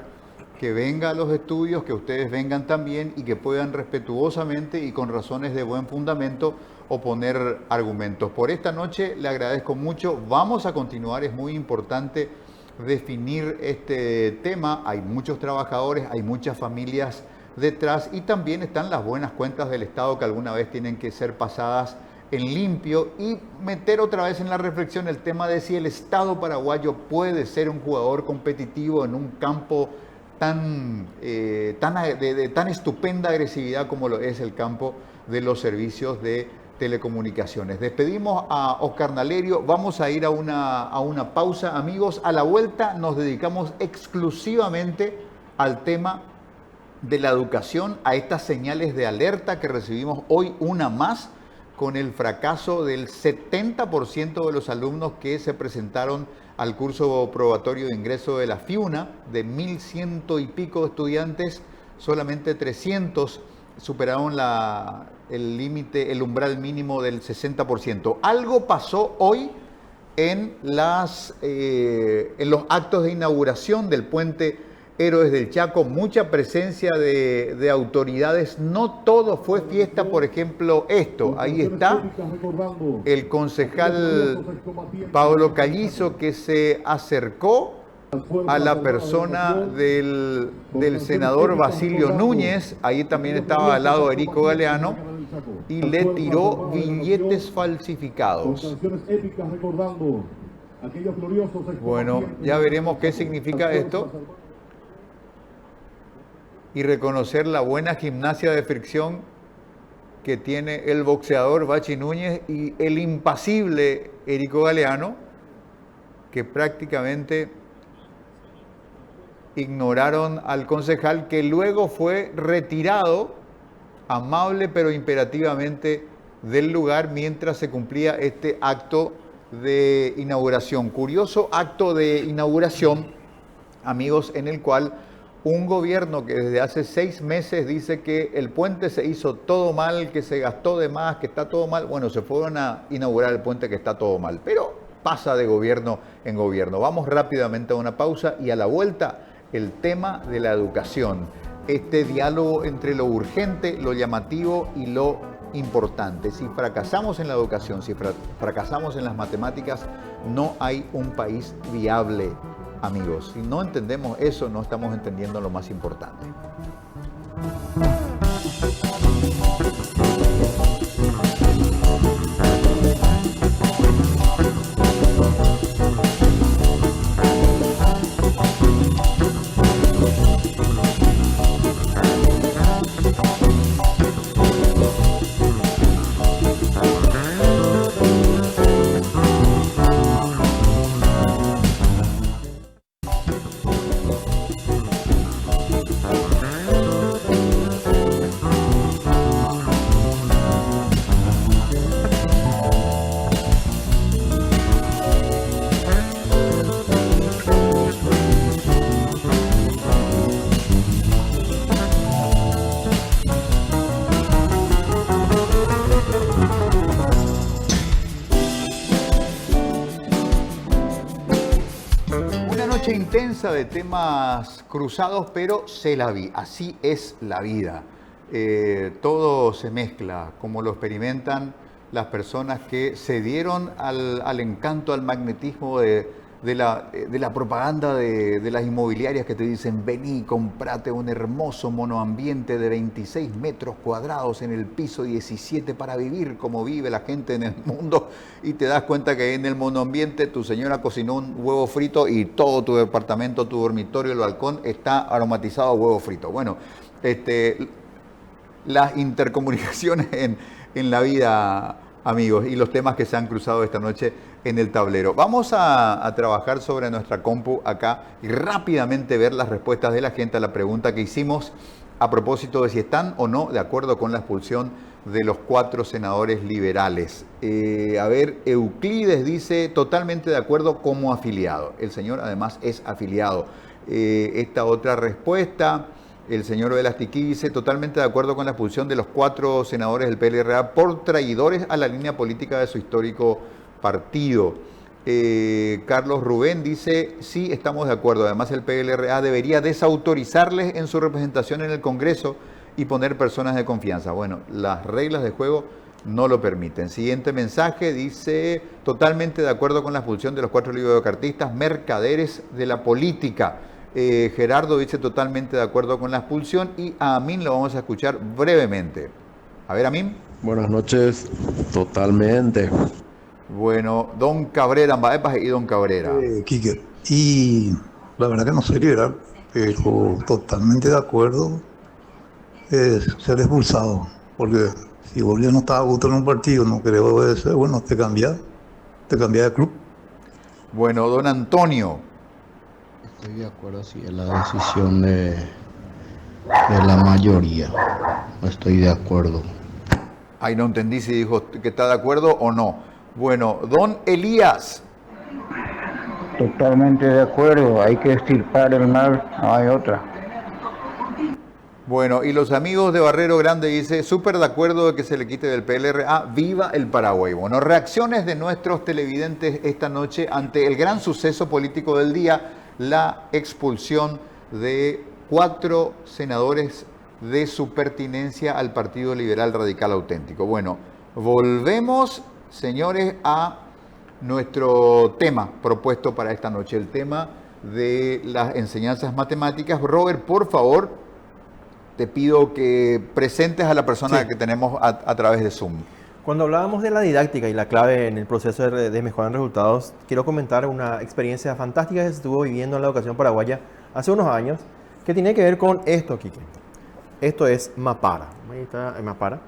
que venga a los estudios, que ustedes vengan también y que puedan respetuosamente y con razones de buen fundamento oponer argumentos. Por esta noche le agradezco mucho. Vamos a continuar, es muy importante definir este tema. Hay muchos trabajadores, hay muchas familias detrás y también están las buenas cuentas del Estado que alguna vez tienen que ser pasadas en limpio y meter otra vez en la reflexión el tema de si el Estado paraguayo puede ser un jugador competitivo en un campo de tan estupenda agresividad como lo es el campo de los servicios de telecomunicaciones. Despedimos a Oscar Nalerio, vamos a ir a una pausa. Amigos, a la vuelta nos dedicamos exclusivamente al tema de la educación, a estas señales de alerta que recibimos hoy, una más, con el fracaso del 70% de los alumnos que se presentaron al curso probatorio de ingreso de la FIUNA. De 1.100 y pico estudiantes, solamente 300 superaron el límite, el umbral mínimo del 60%. Algo pasó hoy en los actos de inauguración del puente Héroes del Chaco, mucha presencia de autoridades. No todo fue fiesta, por ejemplo, esto. Ahí está el concejal Pablo Callizo, que se acercó a la persona del senador Basilio Núñez. Ahí también estaba al lado Erico Galeano y le tiró billetes falsificados. Bueno, ya veremos qué significa esto. Y reconocer la buena gimnasia de fricción que tiene el boxeador Bachi Núñez y el impasible Erico Galeano, que prácticamente ignoraron al concejal, que luego fue retirado amable pero imperativamente del lugar mientras se cumplía este acto de inauguración. Curioso acto de inauguración, amigos, en el cual un gobierno que desde hace 6 meses dice que el puente se hizo todo mal, que se gastó de más, que está todo mal. Bueno, se fueron a inaugurar el puente que está todo mal, pero pasa de gobierno en gobierno. Vamos rápidamente a una pausa y a la vuelta el tema de la educación. Este diálogo entre lo urgente, lo llamativo y lo importante. Si fracasamos en la educación, si fracasamos en las matemáticas, no hay un país viable. Amigos, si no entendemos eso, no estamos entendiendo lo más importante. Intensa de temas cruzados, pero se la vi. Así es la vida. Todo se mezcla, como lo experimentan las personas que se dieron al encanto, al magnetismo de la propaganda de las inmobiliarias que te dicen: vení, comprate un hermoso monoambiente de 26 metros cuadrados en el piso 17 para vivir como vive la gente en el mundo, y te das cuenta que en el monoambiente tu señora cocinó un huevo frito y todo tu departamento, tu dormitorio, el balcón está aromatizado a huevo frito. Bueno, las intercomunicaciones en la vida amigos, y los temas que se han cruzado esta noche en el tablero. Vamos a trabajar sobre nuestra compu acá y rápidamente ver las respuestas de la gente a la pregunta que hicimos a propósito de si están o no de acuerdo con la expulsión de los 4 senadores liberales. A ver, Euclides dice totalmente de acuerdo como afiliado. El señor además es afiliado. Esta otra respuesta, el señor Velastiquí dice totalmente de acuerdo con la expulsión de los 4 senadores del PLRA por traidores a la línea política de su histórico partido. Carlos Rubén dice sí, estamos de acuerdo. Además el PLRA debería desautorizarles en su representación en el Congreso y poner personas de confianza. Bueno, las reglas de juego no lo permiten. Siguiente mensaje dice totalmente de acuerdo con la expulsión de los 4 liberocartistas, mercaderes de la política. Gerardo dice totalmente de acuerdo con la expulsión y a Amin lo vamos a escuchar brevemente. A ver, Amin.
Buenas noches, totalmente.
Bueno, don Cabrera, Mbaepas y don Cabrera.
Quique, y la verdad que no soy liberal, pero totalmente de acuerdo ser expulsado, porque si vos ya no estás a gusto en un partido, no querés obedecer, bueno, te cambias de club.
Bueno, don Antonio.
Estoy de acuerdo, sí, es la decisión de la mayoría. No estoy de acuerdo.
Ay, no entendí si dijo que está de acuerdo o no. Bueno, don Elías.
Totalmente de acuerdo, hay que extirpar el mal, no hay otra.
Bueno, y los amigos de Barrero Grande dice, súper de acuerdo de que se le quite del PLRA, viva el Paraguay. Bueno, reacciones de nuestros televidentes esta noche ante el gran suceso político del día, la expulsión de 4 senadores de su pertinencia al Partido Liberal Radical Auténtico. Bueno, volvemos, señores, a nuestro tema propuesto para esta noche, el tema de las enseñanzas matemáticas. Robert, por favor, te pido que presentes a la persona que tenemos a través de Zoom.
Cuando hablábamos de la didáctica y la clave en el proceso de mejorar resultados, quiero comentar una experiencia fantástica que se estuvo viviendo en la educación paraguaya hace unos años, que tiene que ver con esto, Quique. Esto es Mapara. Ahí está, Mapara.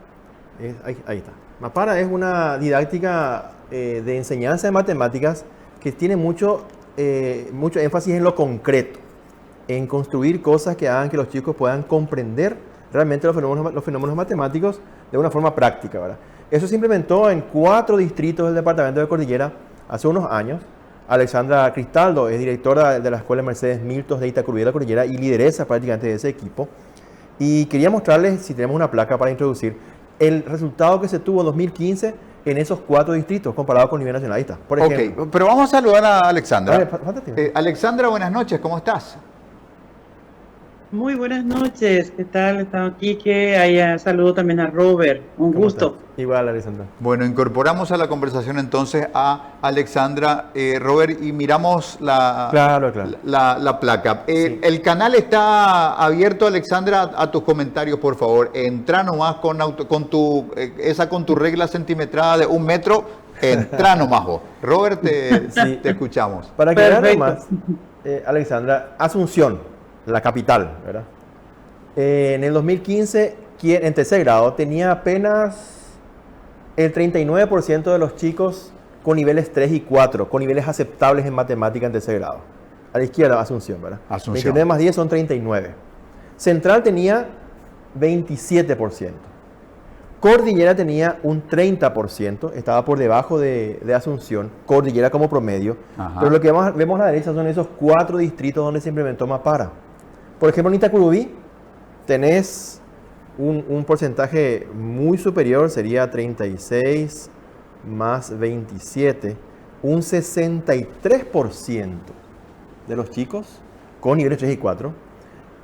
Ahí está. Mapara es una didáctica de enseñanza de matemáticas que tiene mucho énfasis en lo concreto, en construir cosas que hagan que los chicos puedan comprender realmente los fenómenos matemáticos de una forma práctica, ¿verdad? Eso se implementó en 4 distritos del departamento de Cordillera hace unos años. Alexandra Cristaldo es directora de la Escuela Mercedes Miltos de Itacurubí de la Cordillera y lideresa prácticamente de ese equipo. Y quería mostrarles, si tenemos una placa para introducir, el resultado que se tuvo en 2015 en esos 4 distritos comparado con el nivel nacional. Ahí está, por ejemplo.
Ok, pero vamos a saludar a Alexandra.
Ver,
Alexandra, buenas noches, ¿cómo estás?
Muy buenas noches, ¿qué tal? Estamos aquí, que saludo también a Robert, un gusto.
Estás? Igual, Alexandra.
Bueno, incorporamos a la conversación entonces a Alexandra, Robert, y miramos la placa.
Sí.
El canal está abierto, Alexandra, a tus comentarios, por favor. Entra nomás con tu regla centimetrada de 1 metro, entra nomás vos. Robert, te escuchamos.
Para que vean más, Alexandra, Asunción, la capital, ¿verdad? En el 2015, en tercer grado, tenía apenas el 39% de los chicos con niveles 3 y 4, con niveles aceptables en matemática en tercer grado. A la izquierda, Asunción, ¿verdad?
Asunción.
29 más 10 son 39. Central tenía 27%. Cordillera tenía un 30%, estaba por debajo de Asunción, Cordillera como promedio. Ajá. Pero lo que vemos a la derecha son esos 4 distritos donde se implementó Mapara. Por ejemplo, en Itacurubí tenés un porcentaje muy superior, sería 36 más 27, un 63% de los chicos con niveles 3 y 4.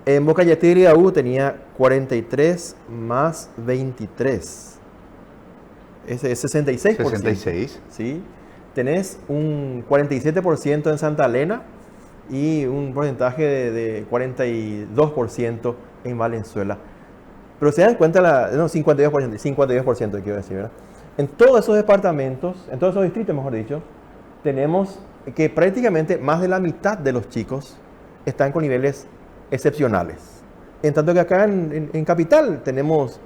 En Boca Yatí y Riaú tenía 43 más 23. Ese es 66%.
66.
¿Sí? Tenés un 47% en Santa Elena y un porcentaje de 42% en Valenzuela. Pero se dan cuenta, 52% quiero decir, ¿verdad? En todos esos departamentos, en todos esos distritos, mejor dicho, tenemos que prácticamente más de la mitad de los chicos están con niveles excepcionales. En tanto que acá en Capital tenemos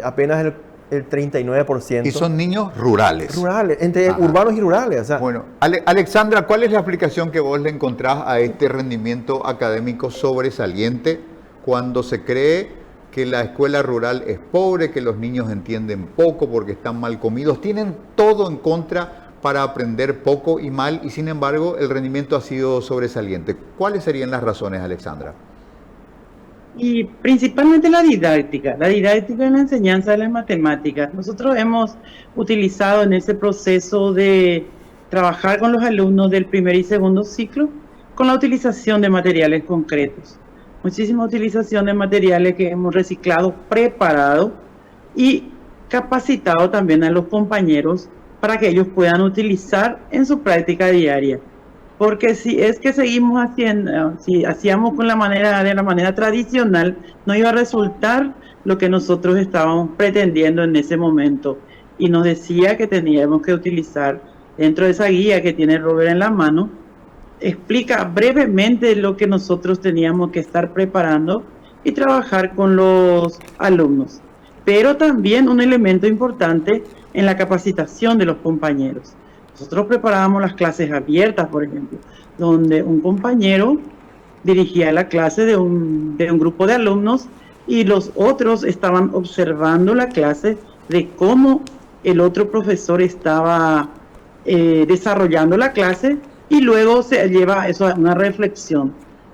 apenas el el 39%.
Y son niños rurales.
Rurales, entre urbanos y rurales. O sea.
Bueno, Alexandra, ¿cuál es la explicación que vos le encontrás a este rendimiento académico sobresaliente cuando se cree que la escuela rural es pobre, que los niños entienden poco porque están mal comidos, tienen todo en contra para aprender poco y mal, y sin embargo el rendimiento ha sido sobresaliente? ¿Cuáles serían las razones, Alexandra?
Y principalmente la didáctica en la enseñanza de las matemáticas. Nosotros hemos utilizado en ese proceso de trabajar con los alumnos del primer y segundo ciclo con la utilización de materiales concretos. Muchísima utilización de materiales que hemos reciclado, preparado y capacitado también a los compañeros para que ellos puedan utilizar en su práctica diaria. Porque si es que seguimos haciendo, si hacíamos de la manera tradicional, no iba a resultar lo que nosotros estábamos pretendiendo en ese momento. Y nos decía que teníamos que utilizar, dentro de esa guía que tiene Robert en la mano, explica brevemente lo que nosotros teníamos que estar preparando y trabajar con los alumnos. Pero también un elemento importante en la capacitación de los compañeros. Nosotros preparábamos las clases abiertas, por ejemplo, donde un compañero dirigía la clase de un grupo de alumnos y los otros estaban observando la clase de cómo el otro profesor estaba desarrollando la clase, y luego se lleva eso a una reflexión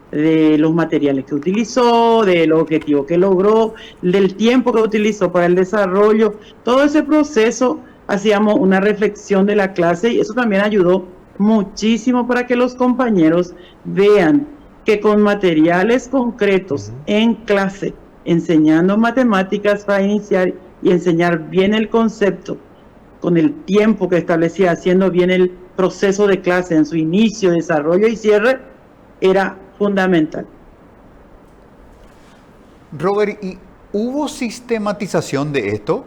de los materiales que utilizó, del objetivo que logró, del tiempo que utilizó para el desarrollo. Todo ese proceso hacíamos una reflexión de la clase, y eso también ayudó muchísimo para que los compañeros vean que con materiales concretos en clase, enseñando matemáticas para iniciar y enseñar bien el concepto, con el tiempo que establecía, haciendo bien el proceso de clase en su inicio, desarrollo y cierre, era fundamental.
Robert, ¿y hubo sistematización de esto?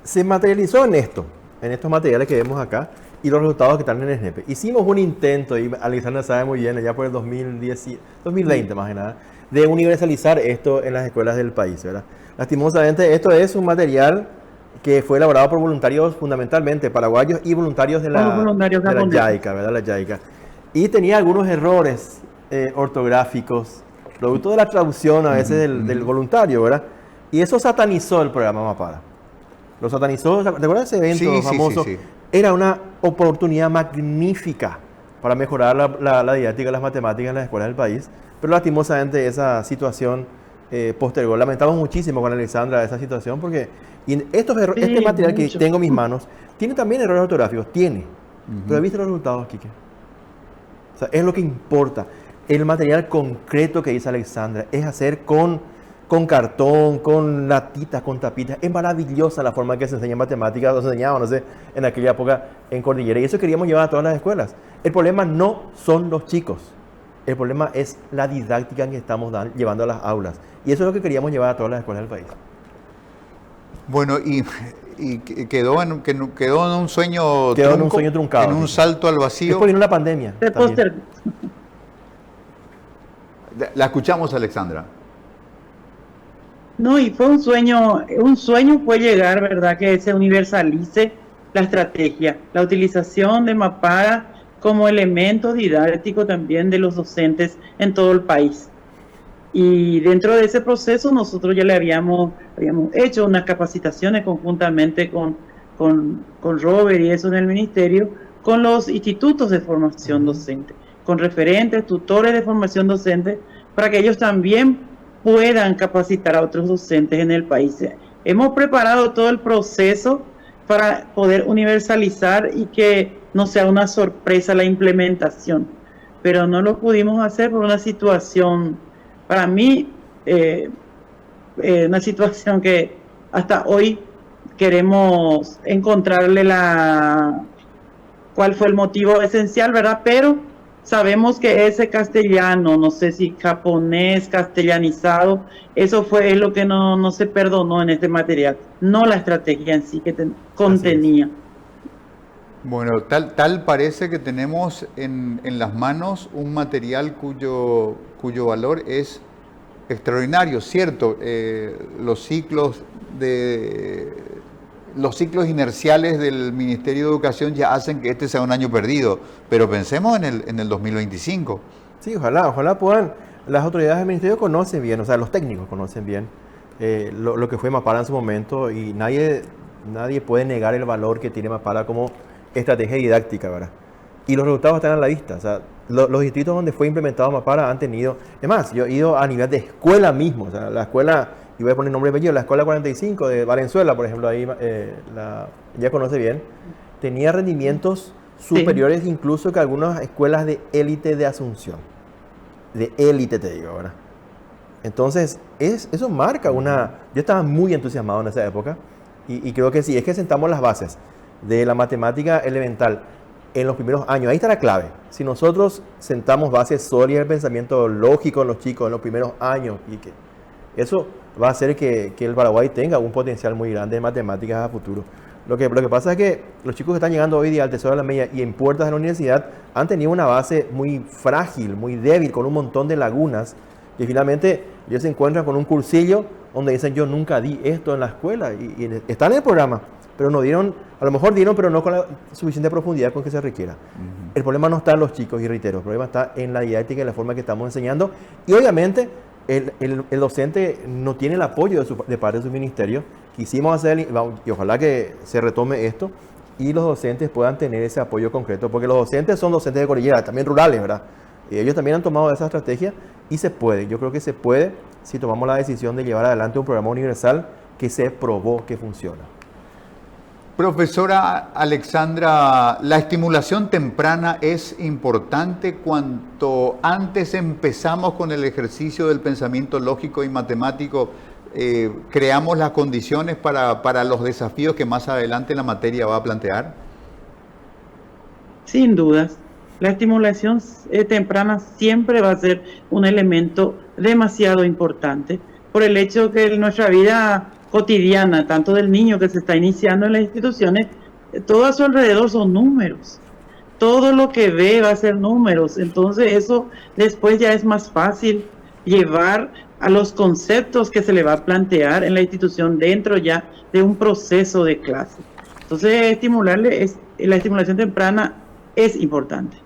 Se materializó en estos materiales que vemos acá y los resultados que están en el SNEP. Hicimos un intento, y Alexandra sabe muy bien, allá por el 2020 más que nada, de universalizar esto en las escuelas del país, ¿verdad? Lastimosamente, esto es un material que fue elaborado por voluntarios fundamentalmente paraguayos y voluntarios de la JICA, ¿verdad? La JICA. Y tenía algunos errores ortográficos, producto de la traducción a veces del voluntario, ¿verdad? Y eso satanizó el programa Mapara. Lo satanizó. ¿Te acuerdas de ese evento famoso? Sí. Era una oportunidad magnífica para mejorar la didáctica de las matemáticas en las escuelas del país, pero lastimosamente esa situación postergó. Lamentamos muchísimo con Alexandra esa situación, porque este material que tengo en mis manos tiene también errores ortográficos, pero ¿viste los resultados, Quique? O sea, es lo que importa. El material concreto que dice Alexandra es hacer con cartón, con latitas, con tapitas. Es maravillosa la forma en que se enseña matemáticas, o se enseñaba, no sé, en aquella época en Cordillera. Y eso queríamos llevar a todas las escuelas. El problema no son los chicos. El problema es la didáctica que estamos llevando a las aulas. Y eso es lo que queríamos llevar a todas las escuelas del país.
Bueno, y quedó en un sueño
trunco, en un sueño truncado.
En un salto al vacío.
Después vino la pandemia.
La escuchamos, Alexandra.
No, y fue un sueño fue llegar, ¿verdad?, que se universalice la estrategia, la utilización de Mapara como elemento didáctico también de los docentes en todo el país. Y dentro de ese proceso nosotros ya le habíamos hecho unas capacitaciones conjuntamente con Robert y eso en el ministerio, con los institutos de formación docente, con referentes, tutores de formación docente, para que ellos también puedan capacitar a otros docentes en el país. Hemos preparado todo el proceso para poder universalizar y que no sea una sorpresa la implementación, pero no lo pudimos hacer por una situación, para mí, una situación que hasta hoy queremos encontrarle cuál fue el motivo esencial, ¿verdad? Pero sabemos que ese castellano, no sé si japonés, castellanizado, eso fue lo que no se perdonó en este material, no la estrategia en sí que contenía.
Bueno, tal parece que tenemos en las manos un material cuyo valor es extraordinario, ¿cierto? Los ciclos de los ciclos inerciales del Ministerio de Educación ya hacen que este sea un año perdido, pero pensemos en el 2025.
Sí, ojalá puedan, las autoridades del Ministerio conocen bien, o sea, los técnicos conocen bien lo que fue Mapara en su momento, y nadie puede negar el valor que tiene Mapara como estrategia didáctica, ¿verdad? Y los resultados están a la vista. O sea, los distritos donde fue implementado Mapara han tenido... Es más, yo he ido a nivel de escuela mismo. O sea, la escuela, y voy a poner nombre y apellido, la escuela 45 de Valenzuela, por ejemplo, ahí ya conoce bien, tenía rendimientos superiores incluso que algunas escuelas de élite de Asunción. De élite, te digo, ¿verdad? Entonces, eso marca una... Yo estaba muy entusiasmado en esa época, y creo que sí, es que sentamos las bases de la matemática elemental en los primeros años. Ahí está la clave. Si nosotros sentamos bases sólidas del pensamiento lógico en los chicos en los primeros años, y que eso va a hacer que el Paraguay tenga un potencial muy grande de matemáticas a futuro. Lo que pasa es que los chicos que están llegando hoy día al Tesoro de la Media y en puertas de la universidad han tenido una base muy frágil, muy débil, con un montón de lagunas, y finalmente ellos se encuentran con un cursillo donde dicen: yo nunca di esto en la escuela, y están en el programa, pero no dieron, a lo mejor dieron, pero no con la suficiente profundidad con que se requiera. El problema no está en los chicos, y reitero, el problema está en la didáctica y en la forma que estamos enseñando, y obviamente el docente no tiene el apoyo de parte de su ministerio. Quisimos hacer, y ojalá que se retome esto, y los docentes puedan tener ese apoyo concreto, porque los docentes son docentes de cordillera, también rurales, ¿verdad? Y ellos también han tomado esa estrategia, y se puede. Yo creo que se puede si tomamos la decisión de llevar adelante un programa universal que se probó que funciona.
Profesora Alexandra, la estimulación temprana es importante. Cuanto antes empezamos con el ejercicio del pensamiento lógico y matemático, creamos las condiciones para los desafíos que más adelante la materia va a plantear.
Sin dudas, la estimulación temprana siempre va a ser un elemento demasiado importante por el hecho que nuestra vida cotidiana, tanto del niño que se está iniciando en las instituciones, todo a su alrededor son números. Todo lo que ve va a ser números. Entonces eso después ya es más fácil llevar a los conceptos que se le va a plantear en la institución dentro ya de un proceso de clase. Entonces la estimulación temprana es importante.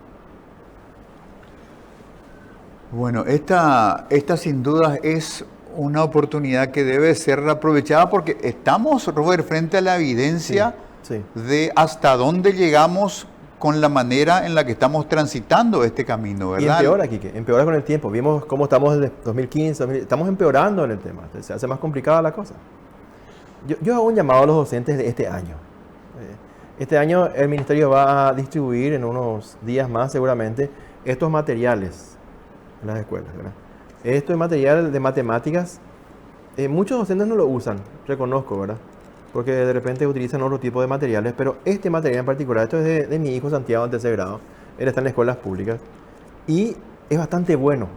Bueno, esta sin duda es una oportunidad que debe ser aprovechada, porque estamos, Robert, frente a la evidencia de hasta dónde llegamos con la manera en la que estamos transitando este camino, ¿verdad?
Y empeora, Quique, empeora con el tiempo. Vimos cómo estamos desde 2015, estamos empeorando en el tema, se hace más complicada la cosa. Yo hago un llamado a los docentes de este año. Este año el Ministerio va a distribuir en unos días más seguramente estos materiales en las escuelas, ¿verdad? Esto es material de matemáticas. Muchos docentes no lo usan, reconozco, ¿verdad? Porque de repente utilizan otro tipo de materiales, pero este material en particular, esto es de mi hijo Santiago en tercer grado, él está en escuelas públicas, y es bastante bueno.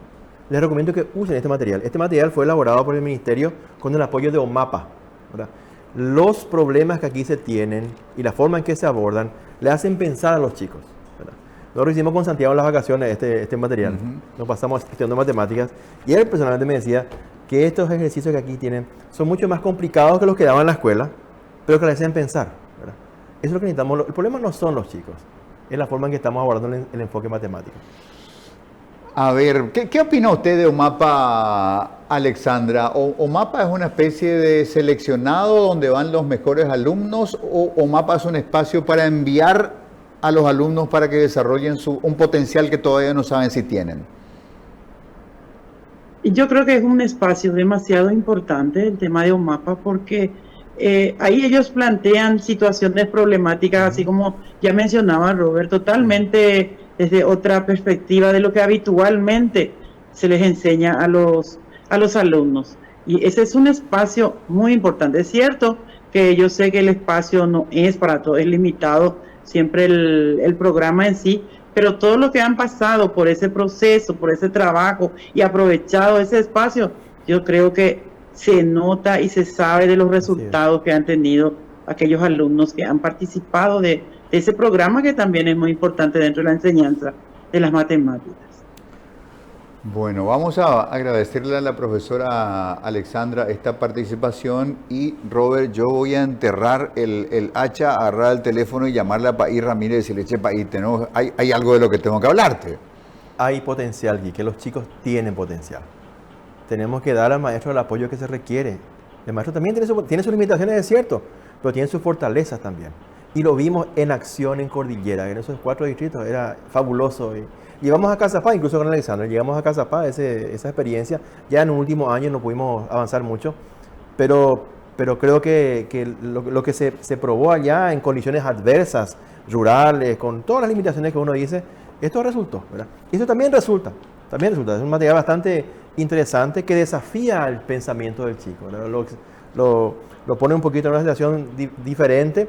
Les recomiendo que usen este material. Este material fue elaborado por el Ministerio con el apoyo de OMAPA, ¿verdad? Los problemas que aquí se tienen y la forma en que se abordan le hacen pensar a los chicos, ¿verdad? Nosotros hicimos con Santiago en las vacaciones este material. Nos pasamos estudiando matemáticas, y él personalmente me decía que estos ejercicios que aquí tienen son mucho más complicados que los que daban en la escuela, pero que le hacen pensar, ¿verdad? Eso es lo que necesitamos. El problema no son los chicos, es la forma en que estamos abordando el enfoque matemático.
A ver, ¿qué opina usted de OMAPA, Alexandra? ¿OMAPA es una especie de seleccionado donde van los mejores alumnos, o OMAPA es un espacio para enviar a los alumnos para que desarrollen un potencial que todavía no saben si tienen?
Yo creo que es un espacio demasiado importante el tema de OMAPA, porque ahí ellos plantean situaciones problemáticas, así como ya mencionaba Robert, totalmente desde otra perspectiva de lo que habitualmente se les enseña a los alumnos. Y ese es un espacio muy importante. Es cierto que yo sé que el espacio no es para todo, es limitado siempre el programa en sí, pero todo lo que han pasado por ese proceso, por ese trabajo y aprovechado ese espacio, yo creo que se nota y se sabe de los resultados que han tenido aquellos alumnos que han participado de ese programa, que también es muy importante dentro de la enseñanza de las matemáticas.
Bueno, vamos a agradecerle a la profesora Alexandra esta participación y Robert, yo voy a enterrar el hacha, agarrar el teléfono y llamarle a País Ramírez y decirle, che, País, hay algo de lo que tengo que hablarte.
Hay potencial, Gui, que los chicos tienen potencial. Tenemos que dar al maestro el apoyo que se requiere. El maestro también tiene sus limitaciones, es cierto, pero tiene sus fortalezas también. Y lo vimos en acción en Cordillera, en esos 4 distritos, era fabuloso. Llegamos a Cazapá, incluso con Alexandra, llegamos a Cazapá, esa experiencia. Ya en un último año no pudimos avanzar mucho, pero creo que lo que se probó allá en condiciones adversas, rurales, con todas las limitaciones que uno dice, esto resultó, ¿verdad? Y eso también resulta. Es un material bastante interesante que desafía el pensamiento del chico, ¿verdad? Lo pone un poquito en una situación diferente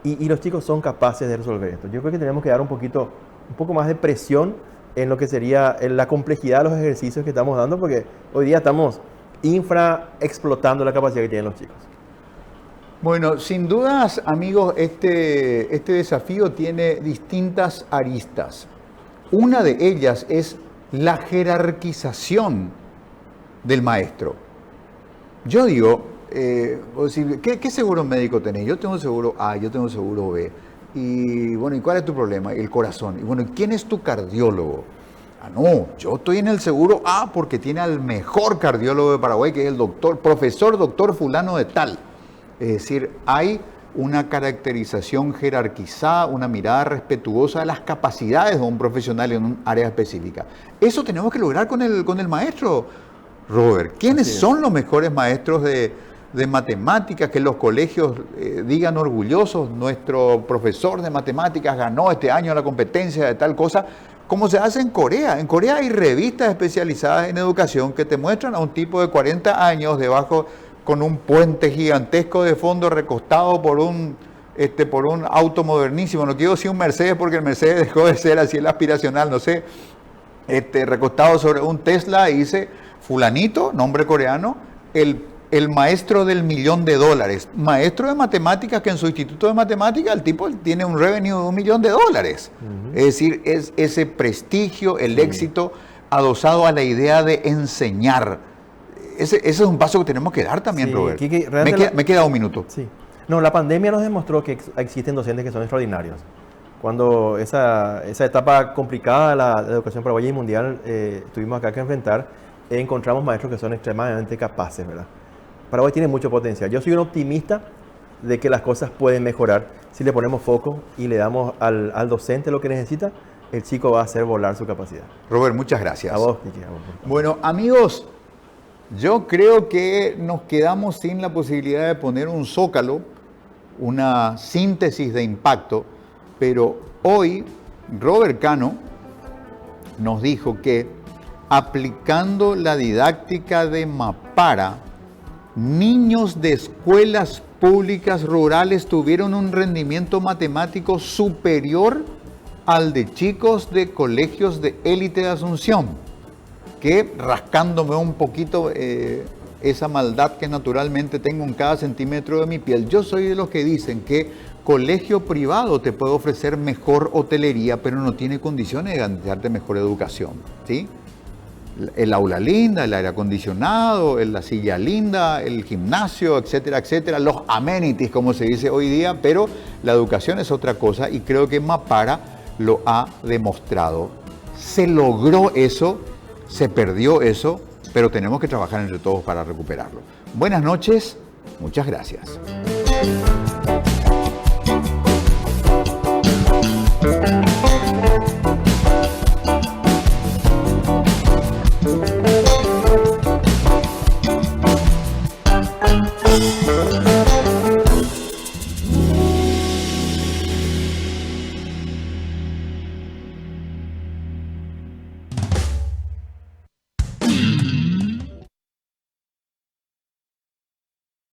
y los chicos son capaces de resolver esto. Yo creo que tenemos que dar un poco más de presión en lo que sería en la complejidad de los ejercicios que estamos dando, porque hoy día estamos explotando la capacidad que tienen los chicos.
Bueno, sin dudas, amigos, este desafío tiene distintas aristas. Una de ellas es la jerarquización del maestro. Yo digo, ¿qué seguro médico tenés? Yo tengo seguro A, yo tengo seguro B. Y bueno, ¿y cuál es tu problema? El corazón. Y bueno, ¿quién es tu cardiólogo? Ah, no, yo estoy en el seguro A porque tiene al mejor cardiólogo de Paraguay, que es el profesor doctor fulano de tal. Es decir, hay una caracterización jerarquizada, una mirada respetuosa de las capacidades de un profesional en un área específica. Eso tenemos que lograr con el maestro, Robert. ¿Quiénes son los mejores maestros de matemáticas, que los colegios digan orgullosos, nuestro profesor de matemáticas ganó este año la competencia de tal cosa, como se hace en Corea? En Corea hay revistas especializadas en educación que te muestran a un tipo de 40 años debajo con un puente gigantesco de fondo recostado por un auto modernísimo. No quiero decir un Mercedes porque el Mercedes dejó de ser así el aspiracional, no sé, recostado sobre un Tesla y dice fulanito, nombre coreano, el maestro del $1.000.000, maestro de matemáticas, que en su instituto de matemáticas el tipo tiene un revenue de $1.000.000. Uh-huh. Es decir, es ese prestigio, el éxito adosado a la idea de enseñar. Ese es un paso que tenemos que dar también, Robert. Me queda un minuto.
Sí. No, la pandemia nos demostró que existen docentes que son extraordinarios. Cuando esa etapa complicada de la educación paraguaya y mundial tuvimos acá que enfrentar, encontramos maestros que son extremadamente capaces, ¿verdad? Paraguay tiene mucho potencial. Yo soy un optimista de que las cosas pueden mejorar. Si le ponemos foco y le damos al docente lo que necesita, el chico va a hacer volar su capacidad.
Robert, muchas gracias.
A vos, Kiki.
Bueno, amigos, yo creo que nos quedamos sin la posibilidad de poner un zócalo, una síntesis de impacto, pero hoy Robert Cano nos dijo que aplicando la didáctica de Mappara, niños de escuelas públicas rurales tuvieron un rendimiento matemático superior al de chicos de colegios de élite de Asunción, que rascándome un poquito esa maldad que naturalmente tengo en cada centímetro de mi piel, yo soy de los que dicen que colegio privado te puede ofrecer mejor hotelería, pero no tiene condiciones de garantizarte mejor educación, ¿sí? El aula linda, el aire acondicionado, la silla linda, el gimnasio, etcétera, etcétera, los amenities, como se dice hoy día, pero la educación es otra cosa y creo que Mappara lo ha demostrado. Se logró eso, se perdió eso, pero tenemos que trabajar entre todos para recuperarlo. Buenas noches, muchas gracias.